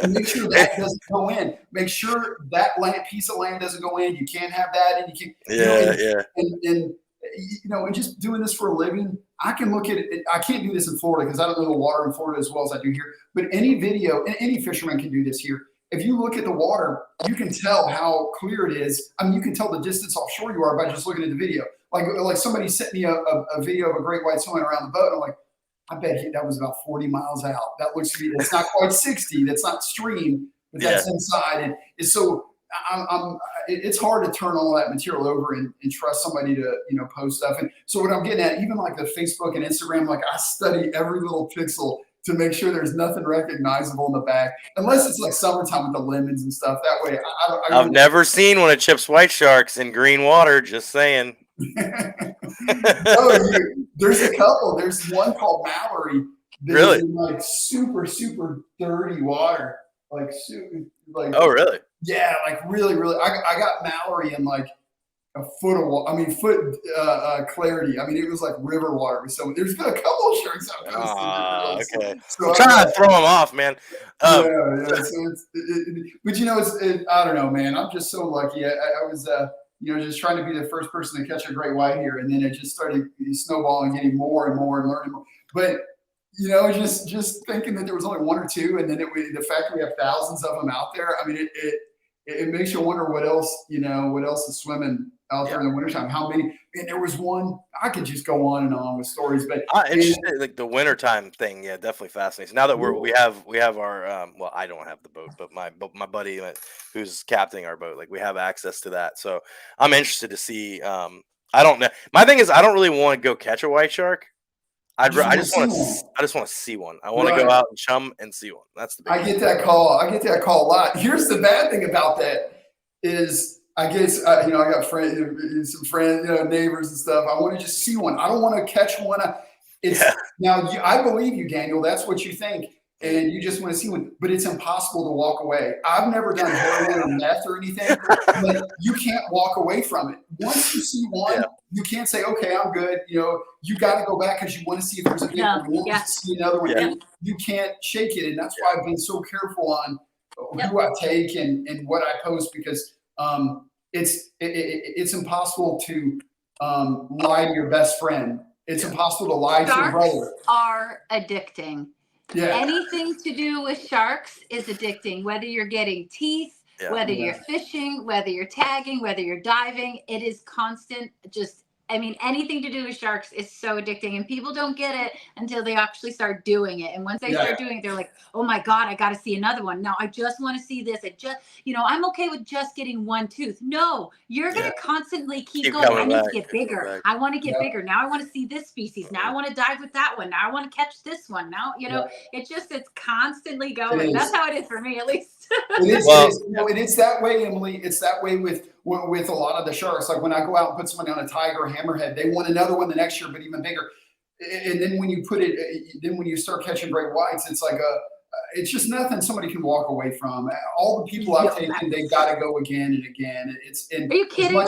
And make sure that doesn't go in. Make sure that piece of land doesn't go in. You can't have that, and you can't. And just doing this for a living, I can look at it. I can't do this in Florida because I don't know the water in Florida as well as I do here. But any video, any fisherman can do this here. If you look at the water, you can tell how clear it is. You can tell the distance offshore you are by just looking at the video. Like somebody sent me a video of a great white swimming around the boat. And I'm like, I bet that was about 40 miles out. That looks to be, it's not quite 60. That's not stream, but that's inside. And it's so it's hard to turn all that material over and trust somebody to, post stuff. And so what I'm getting at, even like the Facebook and Instagram, like I study every little pixel to make sure there's nothing recognizable in the back, unless it's like summertime with the lemons and stuff. That way, I've never seen one of Chip's white sharks in green water. Just saying. There's a couple. There's one called Mallory. Really? In like super, super dirty water. Oh, really? Yeah, like really, really. I got Mallory in like a foot of water. I mean, foot clarity. I mean, it was like river water. So there's been a couple of sharks I've posted. Okay. So I'm trying to throw them off, man. Yeah. So but I don't know, man. I'm just so lucky. I was, just trying to be the first person to catch a great white here, and then it just started snowballing, getting more and more and learning more. But just thinking that there was only one or two, and then the fact that we have thousands of them out there. I mean, it makes you wonder what else is swimming out there in the wintertime. How many? And there was one. I could just go on and on with stories, but interesting, like the wintertime thing. Yeah, definitely fascinating. Now that we have our well, I don't have the boat, but my buddy who's captaining our boat, like we have access to that. So I'm interested to see. I don't know. My thing is, I don't really want to go catch a white shark. I just want to see one. I want to go out and chum and see one. That's the big I get that call a lot. Here's the bad thing about that is, I guess, I got some friends, neighbors and stuff. I want to just see one. I don't want to catch one. Now, I believe you, Daniel. That's what you think. And you just want to see one. But it's impossible to walk away. I've never done heroin or meth or anything. But you can't walk away from it. Once you see one, you can't say, okay, I'm good. You got to go back because you want to see if there's a big one. You want to see another one. Yeah. You can't shake it. And that's why I've been so careful on who I take and what I post, because it's impossible to lie to your best friend. It's impossible to lie to your brother. Sharks are addicting. Yeah. Anything to do with sharks is addicting, whether you're getting teeth, whether you're fishing, whether you're tagging, whether you're diving. It is constant. Anything to do with sharks is so addicting, and people don't get it until they actually start doing it. And once they start doing it, they're like, oh my God, I got to see another one. Now I just want to see this. I'm okay with just getting one tooth. No, you're going to constantly keep going. I need to get bigger. I want to get bigger. Now I want to see this species. Now I want to dive with that one. Now I want to catch this one. Now, it's constantly going. That's how it is for me, at least. It's that way, Emily. It's that way with a lot of the sharks. Like when I go out and put somebody on a tiger or hammerhead, they want another one the next year, but even bigger. And then when you start catching great whites, it's like it's just nothing somebody can walk away from. All the people I've taken, they got to go again and again. Are you kidding me?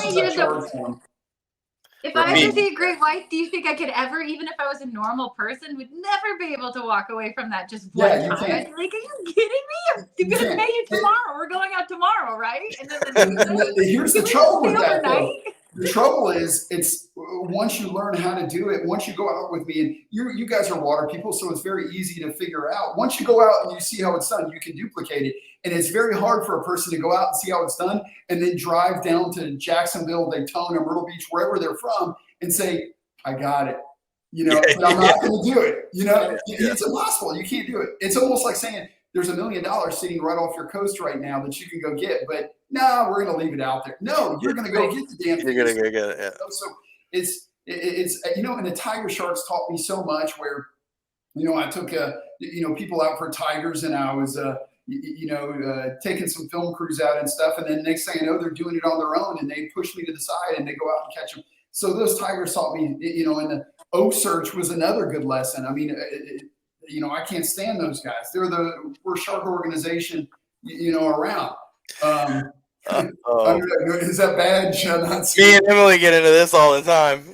If I ever see a great white, do you think I could ever, even if I was a normal person, would never be able to walk away from that just one time? I'd be like, are you kidding me? I'm going to pay you tomorrow. We're going out tomorrow, right? And then here's the trouble with that, though. The trouble is, it's once you learn how to do it, once you go out with me, and you guys are water people, so it's very easy to figure out. Once you go out and you see how it's done, you can duplicate it. And it's very hard for a person to go out and see how it's done and then drive down to Jacksonville, Daytona, Myrtle Beach, wherever they're from, and say, I got it. But I'm not going to do it. It's impossible. You can't do it. It's almost like saying there's $1 million sitting right off your coast right now that you can go get, but no, we're going to leave it out there. No, you're going to go get the damn thing. You're going to go get it. Yeah. So it's and the tiger sharks taught me so much where, I took, people out for tigers, and I was, taking some film crews out and stuff. And then next thing I know, they're doing it on their own, and they push me to the side and they go out and catch them. So those tigers taught me, and the oak search was another good lesson. I mean, I can't stand those guys. They're the worst shark organization, around. Is that bad? Me and Emily get into this all the time.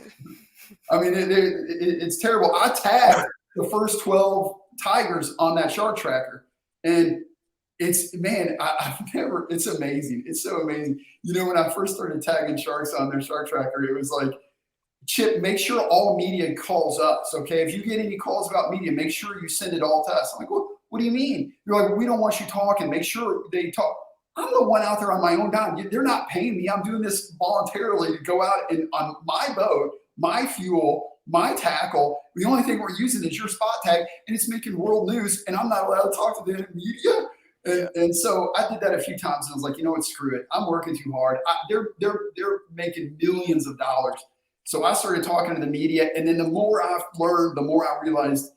I mean, it's terrible. I tagged the first 12 tigers on that shark tracker, and it's amazing. It's so amazing. When I first started tagging sharks on their shark tracker, it was like, Chip, make sure all media calls us. Okay, if you get any calls about media, make sure you send it all to us. I'm like, what do you mean? You're like, we don't want you talking. Make sure they talk. I'm the one out there on my own dime. They're not paying me. I'm doing this voluntarily to go out on my boat, my fuel, my tackle. The only thing we're using is your spot tag, and it's making world news, and I'm not allowed to talk to the media. And so I did that a few times, and I was like, what, screw it. I'm working too hard. They're making millions of dollars. So I started talking to the media, and then the more I've learned, the more I realized,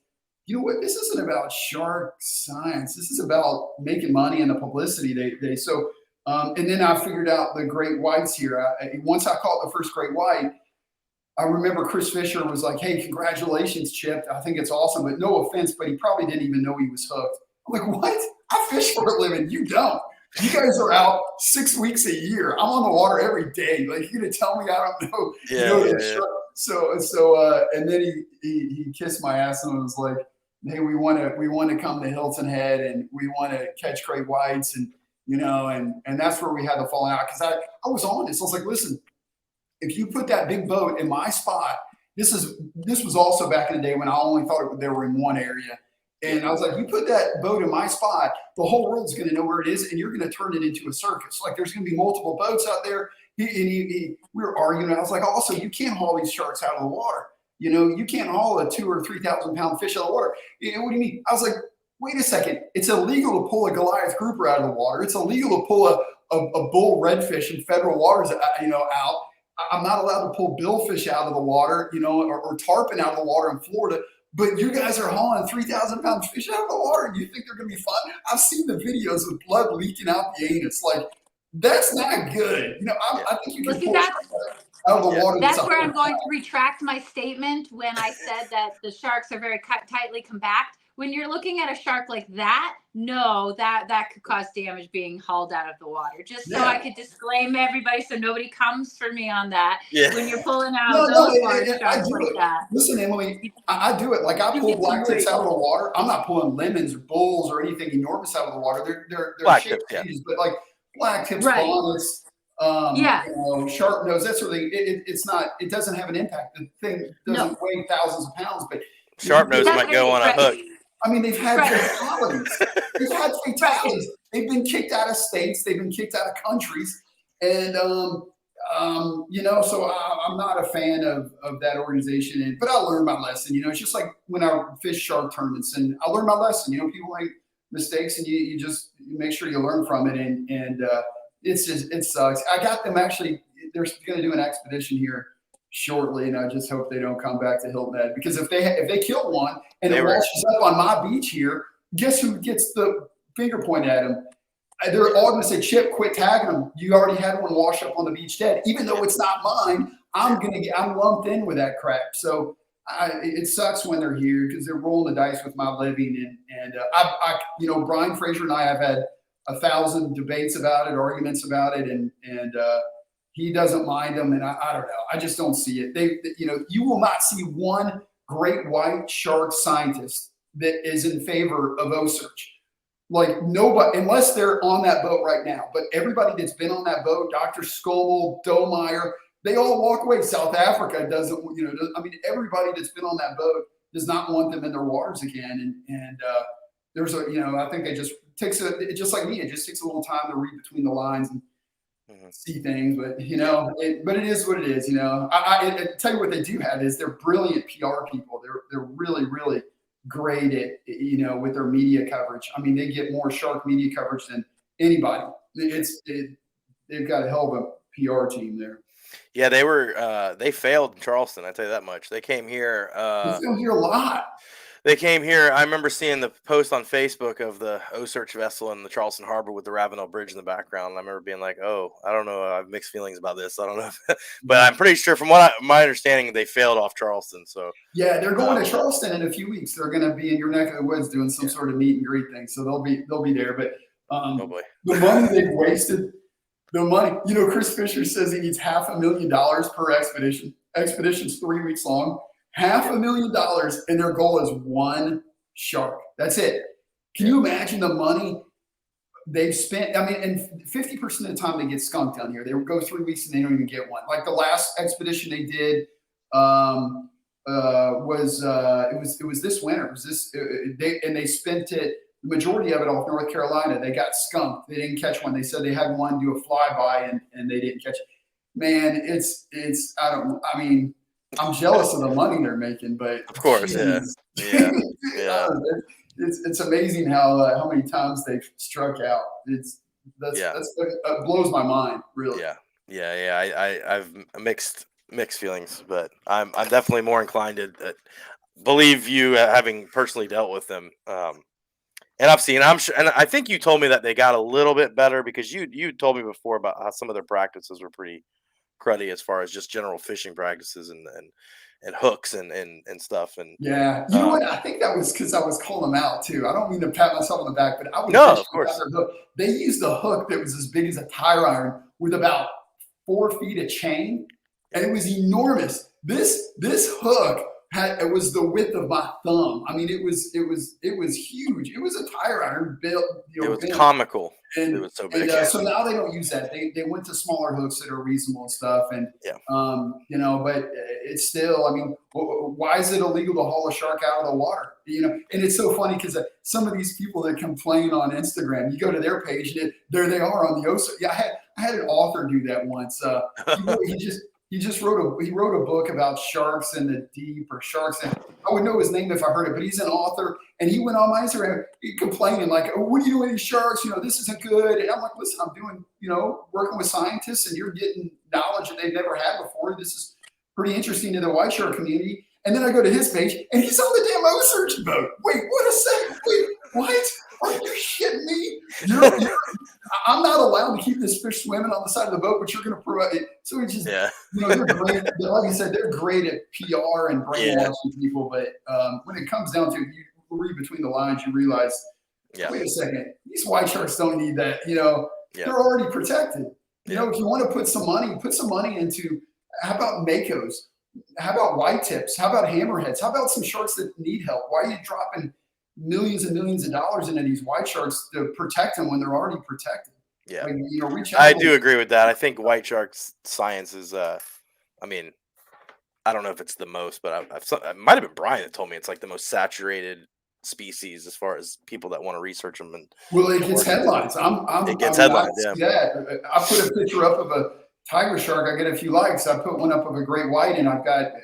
this isn't about shark science. This is about making money and the publicity so. And then I figured out the great whites here. Once I caught the first great white, I remember Chris Fisher was like, hey, congratulations, Chip. I think it's awesome, but no offense, but he probably didn't even know he was hooked. I'm like, what? I fish for a living. You don't. You guys are out 6 weeks a year. I'm on the water every day. Like, you're gonna tell me I don't know? Yeah. And then he kissed my ass and was like, "Hey, we want to come to Hilton Head and we want to catch great whites and and that's where we had the falling out because I was honest. I was like, listen, if you put that big boat in my spot, this was also back in the day when I only thought they were in one area. And I was like, you put that boat in my spot, the whole world's going to know where it is, and you're going to turn it into a circus. Like, there's going to be multiple boats out there. We were arguing. I was like, also, you can't haul these sharks out of the water. You can't haul a 2,000 or 3,000 pound fish out of the water. What do you mean? I was like, wait a second. It's illegal to pull a Goliath grouper out of the water. It's illegal to pull a bull redfish in federal waters, out. I'm not allowed to pull billfish out of the water, or tarpon out of the water in Florida. But you guys are hauling 3,000 pound fish out of the water. And you think they're going to be fun? I've seen the videos with blood leaking out the anus. Like, that's not good. I think you can pull out of the water. That's where I'm going to retract my statement when I said that the sharks are very tightly compact. When you're looking at a shark like that, no, that could cause damage being hauled out of the water. Just so I could disclaim everybody so nobody comes for me on that. Yeah. When you're pulling out those large sharks like that. Listen, Emily, I do it. Like, I pull black tips out of the water. I'm not pulling lemons or bulls or anything enormous out of the water. They're shaped changes, but like black tips, bonnets, sharp nose, that sort of thing. It doesn't have an impact. The thing doesn't weigh thousands of pounds, but sharp nose might go on a hook. I mean, they've had fatalities. They've had fatalities. They've been kicked out of states. They've been kicked out of countries. And, so I'm not a fan of that organization. But I learned my lesson. It's just like when I fish shark tournaments, and I learned my lesson. People make mistakes, and you just make sure you learn from it. And it sucks. I got them actually. They're going to do an expedition here shortly, and I just hope they don't come back to Hilton Head, because if they kill one and it washes up on my beach here, guess who gets the finger pointed at him? They're all going to say, Chip, quit tagging them. You already had one wash up on the beach dead. Even though it's not mine, I'm lumped in with that crap. So it sucks when they're here because they're rolling the dice with my living. And Brian Fraser and I have had 1,000 debates about it, arguments about it, and he doesn't mind them, and I don't know. I just don't see it. You will not see one great white shark scientist that is in favor of O-Search. Like, nobody, unless they're on that boat right now. But everybody that's been on that boat, Dr. Scoble, Domeyer, they all walk away. South Africa doesn't, everybody that's been on that boat does not want them in their waters again. And there's I think it just takes just like me, it just takes a little time to read between the lines and see things, but but it is what it is. I tell you what they do have is they're brilliant PR people. They're really, really great at with their media coverage. I mean, they get more shark media coverage than anybody. They've got a hell of a PR team there. Yeah, they failed in Charleston. I tell you that much. They came here. They come here a lot. They came here. I remember seeing the post on Facebook of the O-Search vessel in the Charleston Harbor with the Ravenel Bridge in the background. And I remember being like, "Oh, I don't know. I have mixed feelings about this. I don't know," but I'm pretty sure, from my understanding, they failed off Charleston. So yeah, they're going to Charleston in a few weeks. They're going to be in your neck of the woods doing some sort of meet and greet thing. So they'll be there. But the money they've wasted. The money, Chris Fisher says he needs $500,000 per expedition. Expedition's 3 weeks long. $500,000, and their goal is one shark. That's it. Can you imagine the money they've spent? I mean, and 50% of the time they get skunked down here. They would go 3 weeks and they don't even get one. Like the last expedition they did was this winter. It was this, they spent it. The majority of it off North Carolina. They got skunked. They didn't catch one. They said they had one do a flyby and they didn't catch it. Man, I'm jealous of the money they're making, but of course, yeah. It's amazing how many times they've struck out. That blows my mind, really. Yeah. I've mixed feelings, but I'm definitely more inclined to believe you, having personally dealt with them. And I'm sure, and I think you told me that they got a little bit better, because you told me before about how some of their practices were pretty cruddy as far as just general fishing practices and hooks and stuff. And Yeah, you know what? I think that was because I was calling them out too. I don't mean to pat myself on the back, but I would no, fish of without course, their hook. They used a hook that was as big as a tire iron with about 4 feet of chain, and it was enormous. This hook it was the width of my thumb. I mean, it was huge. It was a tire iron built. it was bent. comical. And, it was so big. so now they don't use that. They went to smaller hooks that are reasonable and stuff. And Yeah. But it's still. I mean, why is it illegal to haul a shark out of the water? And it's so funny because some of these people that complain on Instagram, you go to their page and there they are on the ocean. Yeah, I had an author do that once. He just wrote a book about sharks in the deep or sharks. And I would know his name if I heard it, but he's an author. And he went on my Instagram complaining like, oh, what are you doing with these sharks? This isn't good. And I'm like, listen, I'm doing, working with scientists and you're getting knowledge that they've never had before. This is pretty interesting to the white shark community. And then I go to his page and he's on the damn O-Surgeon boat. Wait, what a second. Wait, what? Are you shitting me? I'm not allowed to keep this fish swimming on the side of the boat, but you're going to provide it. So it's just, they're great. Like you said, they're great at PR and brainwashing people. But when it comes down to it, you read between the lines, you realize, wait a second, these white sharks don't need that. They're already protected. If you want to put some money into, how about makos? How about white tips? How about hammerheads? How about some sharks that need help? Why are you dropping millions and millions of dollars into these white sharks to protect them when they're already protected? Yeah, reach out. I do agree with that. I think white sharks science is, I mean, I don't know if it's the most, but it might have been Brian that told me it's like the most saturated species as far as people that want to research them. And it gets headlines. It gets headlines. Yeah, I put a picture up of a tiger shark. I get a few likes. I put one up of a great white, and I've got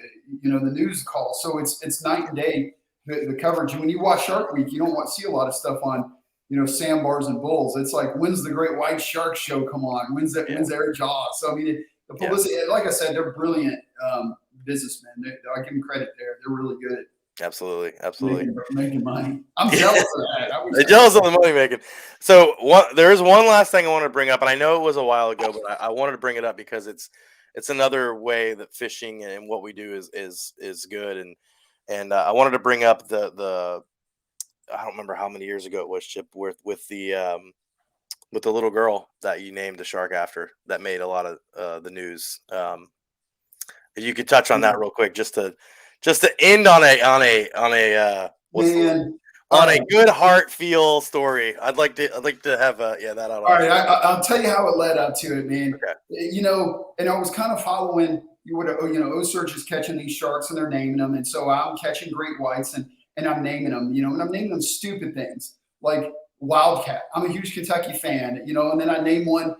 the news call. So it's night and day. The coverage. When you watch Shark Week, you don't see a lot of stuff on, sandbars and bulls. It's like, when's the Great White Shark Show come on? When's their Jaws? So I mean, the publicity. Like I said, they're brilliant businessmen. I give them credit there. They're really good at absolutely making money. I'm jealous of that. I'm jealous of the money making. So there is one last thing I wanted to bring up, and I know it was a while ago, but I wanted to bring it up because it's another way that fishing and what we do is good. And I wanted to bring up the I don't remember how many years ago it was, Chip, with the little girl that you named the shark after that made a lot of the news. If you could touch on that real quick, just to end on a good heart feel story. I'd like to have that out. All right, I'll tell you how it led up to it, man. Okay. And I was kind of following. O-Surge is catching these sharks and they're naming them. And so I'm catching great whites and I'm naming them, and I'm naming them stupid things like Wildcat. I'm a huge Kentucky fan, and then I name one,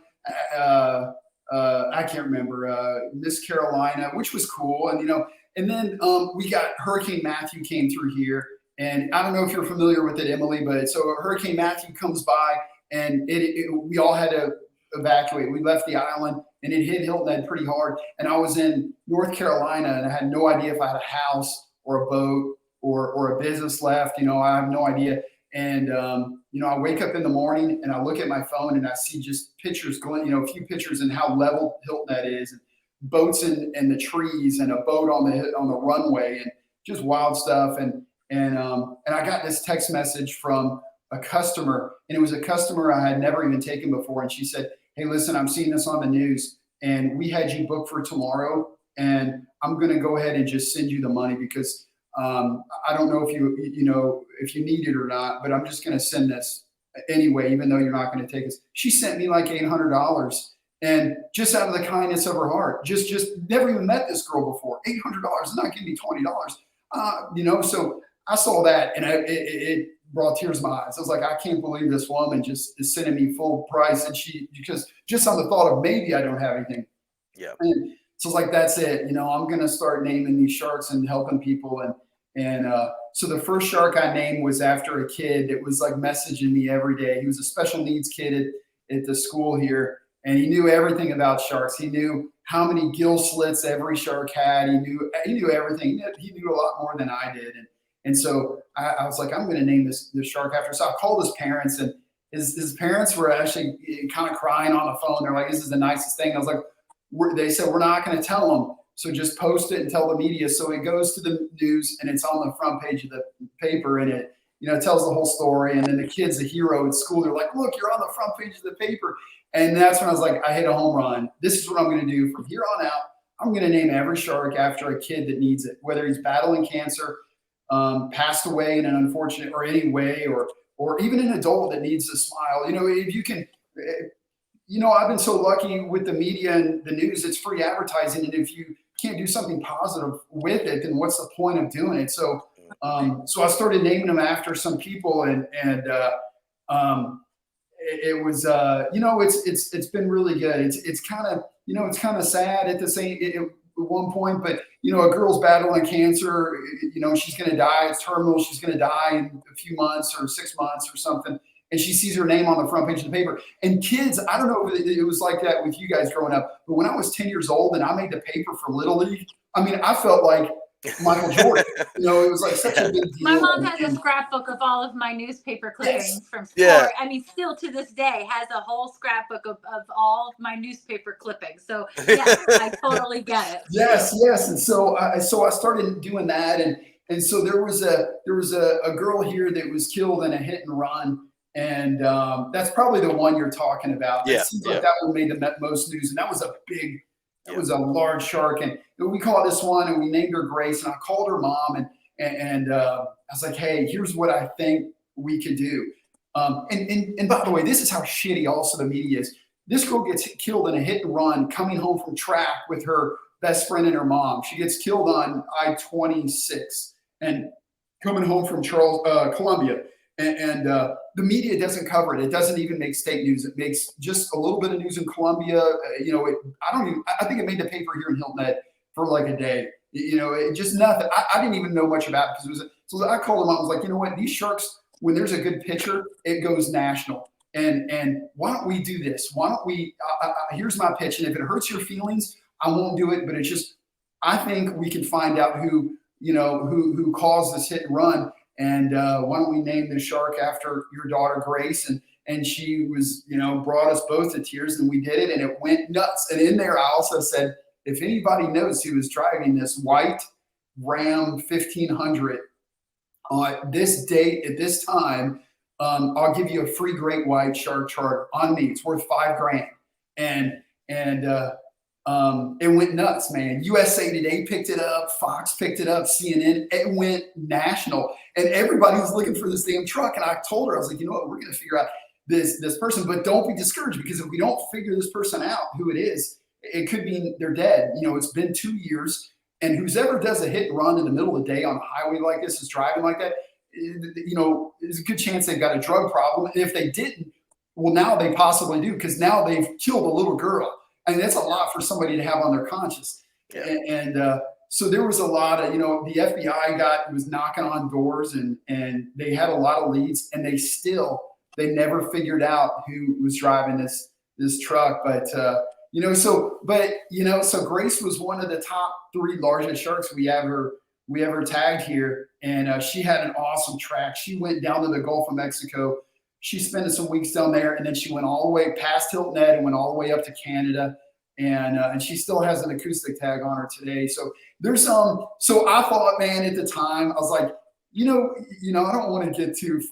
I can't remember, Miss Carolina, which was cool. And then we got Hurricane Matthew came through here. And I don't know if you're familiar with it, Emily, but so Hurricane Matthew comes by and we all had to evacuate. We left the island and it hit Hilton Head pretty hard. And I was in North Carolina and I had no idea if I had a house or a boat or a business left. I have no idea. And, I wake up in the morning and I look at my phone and I see just pictures going, a few pictures and how level Hilton Head is, and boats in the trees and a boat on the runway and just wild stuff. And I got this text message from a customer, and it was a customer I had never even taken before. And she said, hey, listen, I'm seeing this on the news and we had you booked for tomorrow. And I'm going to go ahead and just send you the money because I don't know if you need it or not, but I'm just going to send this anyway, even though you're not going to take this. She sent me like $800 and just out of the kindness of her heart, just never even met this girl before. $800 is not giving me $20. So I saw that and it brought tears to my eyes. I was like, I can't believe this woman just is sending me full price. And because just on the thought of maybe I don't have anything. Yeah. And so it's like, that's it. I'm going to start naming these sharks and helping people. And so the first shark I named was after a kid that was like messaging me every day. He was a special needs kid at the school here. And he knew everything about sharks. He knew how many gill slits every shark had. He knew everything. He knew a lot more than I did. And so I was like, I'm going to name this shark after. So I called his parents, and his parents were actually kind of crying on the phone. They're like, this is the nicest thing. I was like, they said, we're not going to tell them. So just post it and tell the media. So it goes to the news and it's on the front page of the paper, and it, tells the whole story. And then the kid's a hero at school. They're like, look, you're on the front page of the paper. And that's when I was like, I hit a home run. This is what I'm going to do from here on out. I'm going to name every shark after a kid that needs it, whether he's battling cancer, passed away in an unfortunate or any way, or even an adult that needs a smile. If you can, I've been so lucky with the media and the news, it's free advertising. And if you can't do something positive with it, then what's the point of doing it? So I started naming them after some people, and it was, it's been really good. It's kind of, it's kind of sad at the same, at one point, but a girl's battling cancer, she's going to die. It's terminal. She's going to die in a few months or 6 months or something. And she sees her name on the front page of the paper. And kids, I don't know if it was like that with you guys growing up, but when I was 10 years old and I made the paper for Little League, I mean, I felt like Michael Jordan. It was like such a big deal. My mom has a scrapbook of all of my newspaper clippings from sport. Yeah. I mean, still to this day has a whole scrapbook of all of my newspaper clippings. So yeah, I totally get it. Yes. And so I started doing that, and so there was a girl here that was killed in a hit and run. And that's probably the one you're talking about. Yeah, it seems like that one made the most news, and that was was a large shark. And we caught this one, and we named her Grace. And I called her mom, and I was like, "Hey, here's what I think we could do." And by the way, this is how shitty also the media is. This girl gets killed in a hit and run coming home from track with her best friend and her mom. She gets killed on I-26 and coming home from Columbia. And the media doesn't cover it. It doesn't even make state news. It makes just a little bit of news in Columbia. I think it made the paper here in Hilton Head for like a day. It just nothing. I didn't even know much about it because so I called them up. I was like, you know what? These sharks, when there's a good picture, it goes national. And why don't we do this? Why don't we? Here's my pitch. And if it hurts your feelings, I won't do it. But it's just, I think we can find out who caused this hit and run. And why don't we name the shark after your daughter, Grace? And she was, brought us both to tears, and we did it, and it went nuts. And in there, I also said, if anybody knows who was driving this white Ram 1500 on this date at this time, I'll give you a free great white shark charter on me. It's worth $5,000. And it went nuts, man. USA Today picked it up, Fox picked it up, CNN. It went national, and everybody was looking for this damn truck. And I told her, I was like, you know what, we're going to figure out this person, but don't be discouraged, because if we don't figure this person out, who it is, it could be they're dead. It's been 2 years, and whoever does a hit and run in the middle of the day on a highway like this is driving like that. There's a good chance they've got a drug problem, and if they didn't, well, now they possibly do, because now they've killed a little girl. I mean, that's a lot for somebody to have on their conscience. Yeah. And so there was a lot of, the FBI was knocking on doors, and they had a lot of leads, and they never figured out who was driving this truck. But, so Grace was one of the top 3 largest sharks we ever tagged here. And she had an awesome track. She went down to the Gulf of Mexico. She spent some weeks down there, and then she went all the way past Hilton Head and went all the way up to Canada. And she still has an acoustic tag on her today. So there's so I thought, man, at the time, I was like, I don't want to get too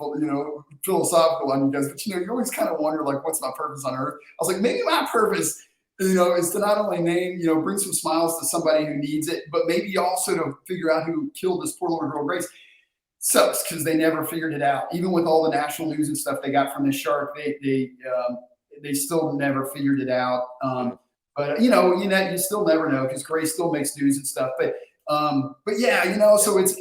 philosophical on you guys, but you always kind of wonder, like, what's my purpose on earth? I was like, maybe my purpose, is to not only name, bring some smiles to somebody who needs it, but maybe also to figure out who killed this poor little girl, Grace. Sucks because they never figured it out. Even with all the national news and stuff they got from this shark, they still never figured it out. But you still never know, because Grace still makes news and stuff. But yeah, so it's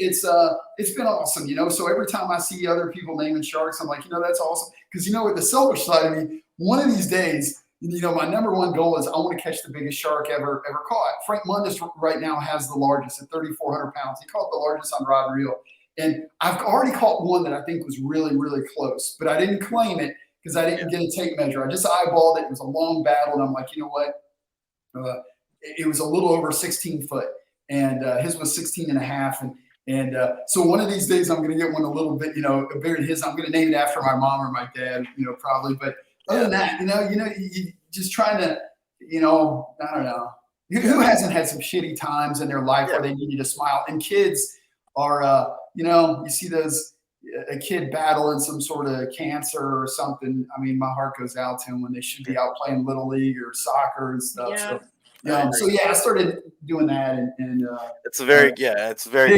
been awesome. So every time I see other people naming sharks, I'm like, that's awesome. Because with the selfish side of me, one of these days, my number one goal is I want to catch the biggest shark ever caught. Frank Mundus right now has the largest at 3,400 pounds. He caught the largest on rod and reel. And I've already caught one that I think was really, really close, but I didn't claim it because I didn't get a tape measure. I just eyeballed it. It was a long battle, and I'm like, you know what? It was a little over 16 foot, and his was 16 and a half. And so one of these days I'm going to get one a little bit, bigger than his. I'm going to name it after my mom or my dad, probably. But other than that, you just trying to I don't know. Who hasn't had some shitty times in their life where they need you to smile? And kids are, you see a kid battling some sort of cancer or something. I mean, my heart goes out to them when they should be out playing Little League or soccer and stuff. Yeah. So, I started doing that. And it's very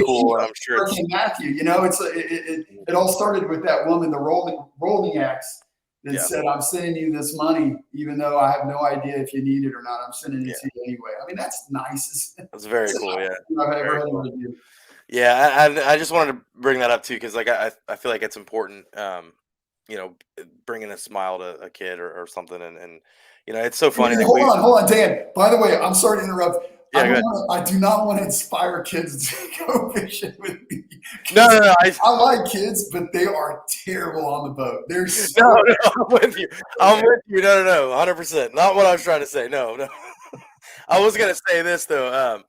cool. And I'm sure it's Matthew, it all started with that woman, the rolling axe. That said, I'm sending you this money, even though I have no idea if you need it or not. I'm sending it to you anyway. I mean, that's nice. That's very cool. Yeah. I've ever had to do. Yeah. I just wanted to bring that up too. Cause like, I feel like it's important, bringing a smile to a kid or something. And, it's so funny. Hold on, Dan. By the way, I'm sorry to interrupt. Yeah, I do not want to inspire kids to go fishing with me. No. I like kids, but they are terrible on the boat. They're no, I'm with you. No, 100%. Not what I was trying to say. No. I was gonna say this though.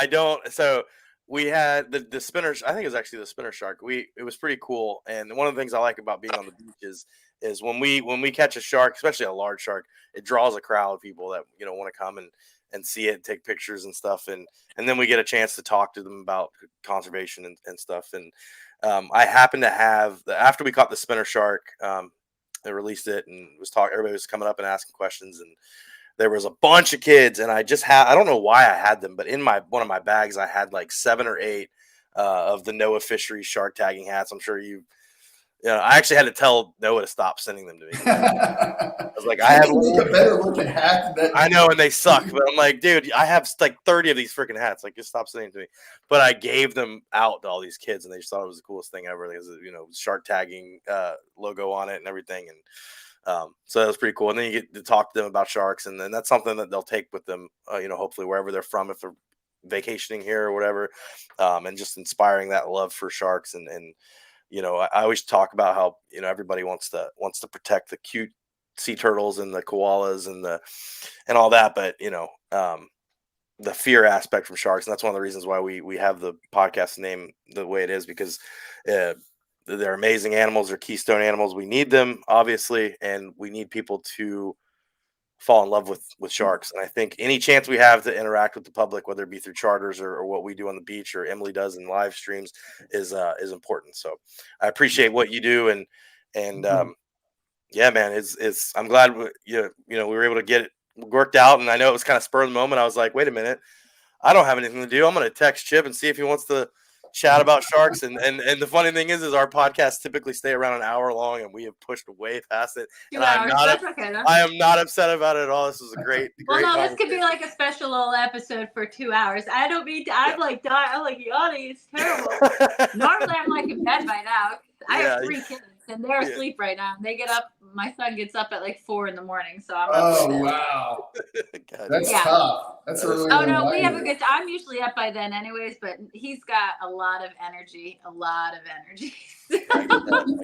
I don't. So we had the spinner. I think it was actually the spinner shark. It was pretty cool. And one of the things I like about being on the beach is when we catch a shark, especially a large shark, it draws a crowd of people that want to come and see it and take pictures and stuff. And then we get a chance to talk to them about conservation and stuff. And I happened to have after we caught the spinner shark, they released it and everybody was coming up and asking questions, and there was a bunch of kids, and I don't know why I had them, but in one of my bags I had like 7 or 8 of the Noah Fisheries shark tagging hats. I'm sure I actually had to tell Noah to stop sending them to me. I was like, I have a better looking hat. I know, and they suck, but I'm like, dude, I have like 30 of these freaking hats. Like, just stop sending them to me. But I gave them out to all these kids, and they just thought it was the coolest thing ever. Because shark tagging logo on it and everything, and so that was pretty cool. And then you get to talk to them about sharks, and then that's something that they'll take with them, hopefully wherever they're from, if they're vacationing here or whatever, and just inspiring that love for sharks. And I always talk about how everybody wants to protect the cute sea turtles and the koalas and all that, but the fear aspect from sharks, and that's one of the reasons why we have the podcast name the way it is, because they're amazing animals. They're keystone animals. We need them, obviously, and we need people to fall in love with sharks. And I think any chance we have to interact with the public, whether it be through charters or what we do on the beach or Emily does in live streams, is important. So I appreciate what you do, and yeah, man, I'm glad we were able to get it worked out. And I know it was kind of spur of the moment. I was like, wait a minute, I don't have anything to do. I'm going to text Chip and see if he wants to chat about sharks. And the funny thing is our podcasts typically stay around an hour long, and we have pushed way past it. And I am not upset about it at all. This was a great this could be like a special little episode for 2 hours. I don't mean to, I'm like yawning. It's terrible. Normally I'm like in bed by now. I have 3 kids, and they're asleep right now. They get up. My son gets up at like 4 a.m. So I'm up. Wow. That's tough. That's really. Oh no, we have a good. I'm usually up by then, anyways. But he's got a lot of energy. I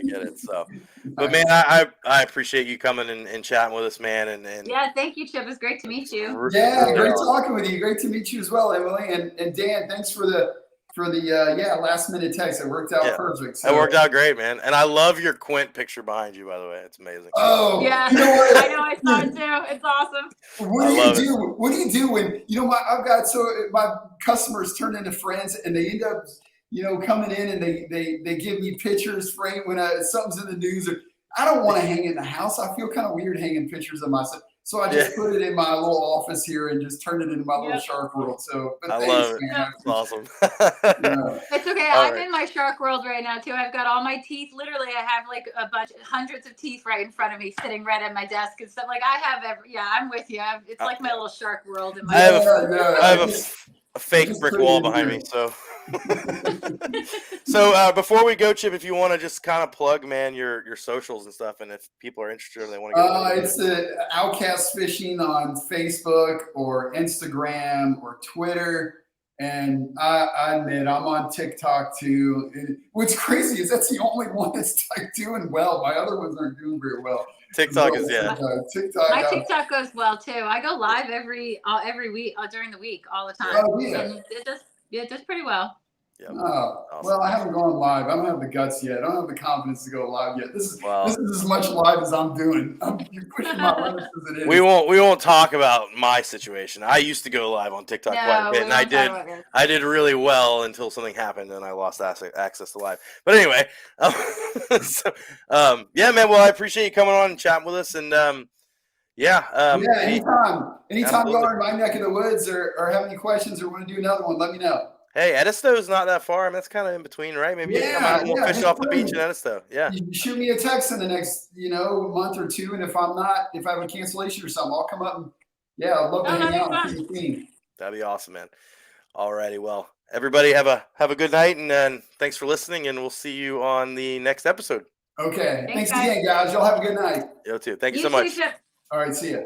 get it. So, but man, I appreciate you coming and chatting with us, man. And yeah, thank you, Chip. It's great to meet you. Yeah, great talking with you. Great to meet you as well, Emily. And Dan, thanks for the last minute text. It worked out perfect. So. It worked out great, man. And I love your Quint picture behind you, by the way. It's amazing. Oh yeah, I know. I saw it too. It's awesome. What do you do when my customers turn into friends, and they end up coming in and they give me pictures frame when something's in the news. Or I don't want to hang in the house. I feel kind of weird hanging pictures of myself. So I just put it in my little office here and just turned it into my little shark world. So I love it. That's awesome. It's okay. I'm in my shark world right now too. I've got all my teeth. Literally, I have like hundreds of teeth right in front of me, sitting right at my desk and stuff. Like I have I'm with you. It's like my little shark world in my. I have a fake brick wall behind me. So before we go, Chip, if you want to just kind of plug, man, your socials and stuff, and if people are interested and they want to get it's the OutCast Fishing on Facebook or Instagram or Twitter. And I admit I'm on TikTok too. And what's crazy is that's the only one that's like doing well. My other ones aren't doing very well. TikTok is TikTok. My TikTok goes well too. I go live every week during the week all the time. Oh yeah. And it does pretty well. Yep. Oh, Awesome. well, I haven't gone live. I don't have the guts yet. I don't have the confidence to go live yet. This is as much live as I'm doing. You're pushing my limits as it is. We won't talk about my situation. I used to go live on TikTok quite a bit, and I did really well until something happened and I lost access to live. But anyway, yeah, man. Well, I appreciate you coming on and chatting with us, and anytime y'all are in my neck of the woods or have any questions or want to do another one, let me know. Hey, Edisto's not that far. I mean, that's kind of in between, right? Maybe you come out and we'll fish off the beach in Edisto. Yeah. You shoot me a text in the next, month or two, and if I have a cancellation or something, I'll come up and I'd love to hang out and see the team. That'd be awesome, man. Alrighty, well, everybody have a good night, and thanks for listening, and we'll see you on the next episode. Okay. Thanks again, guys. Y'all have a good night. You too. Thank you so much. All right, see ya.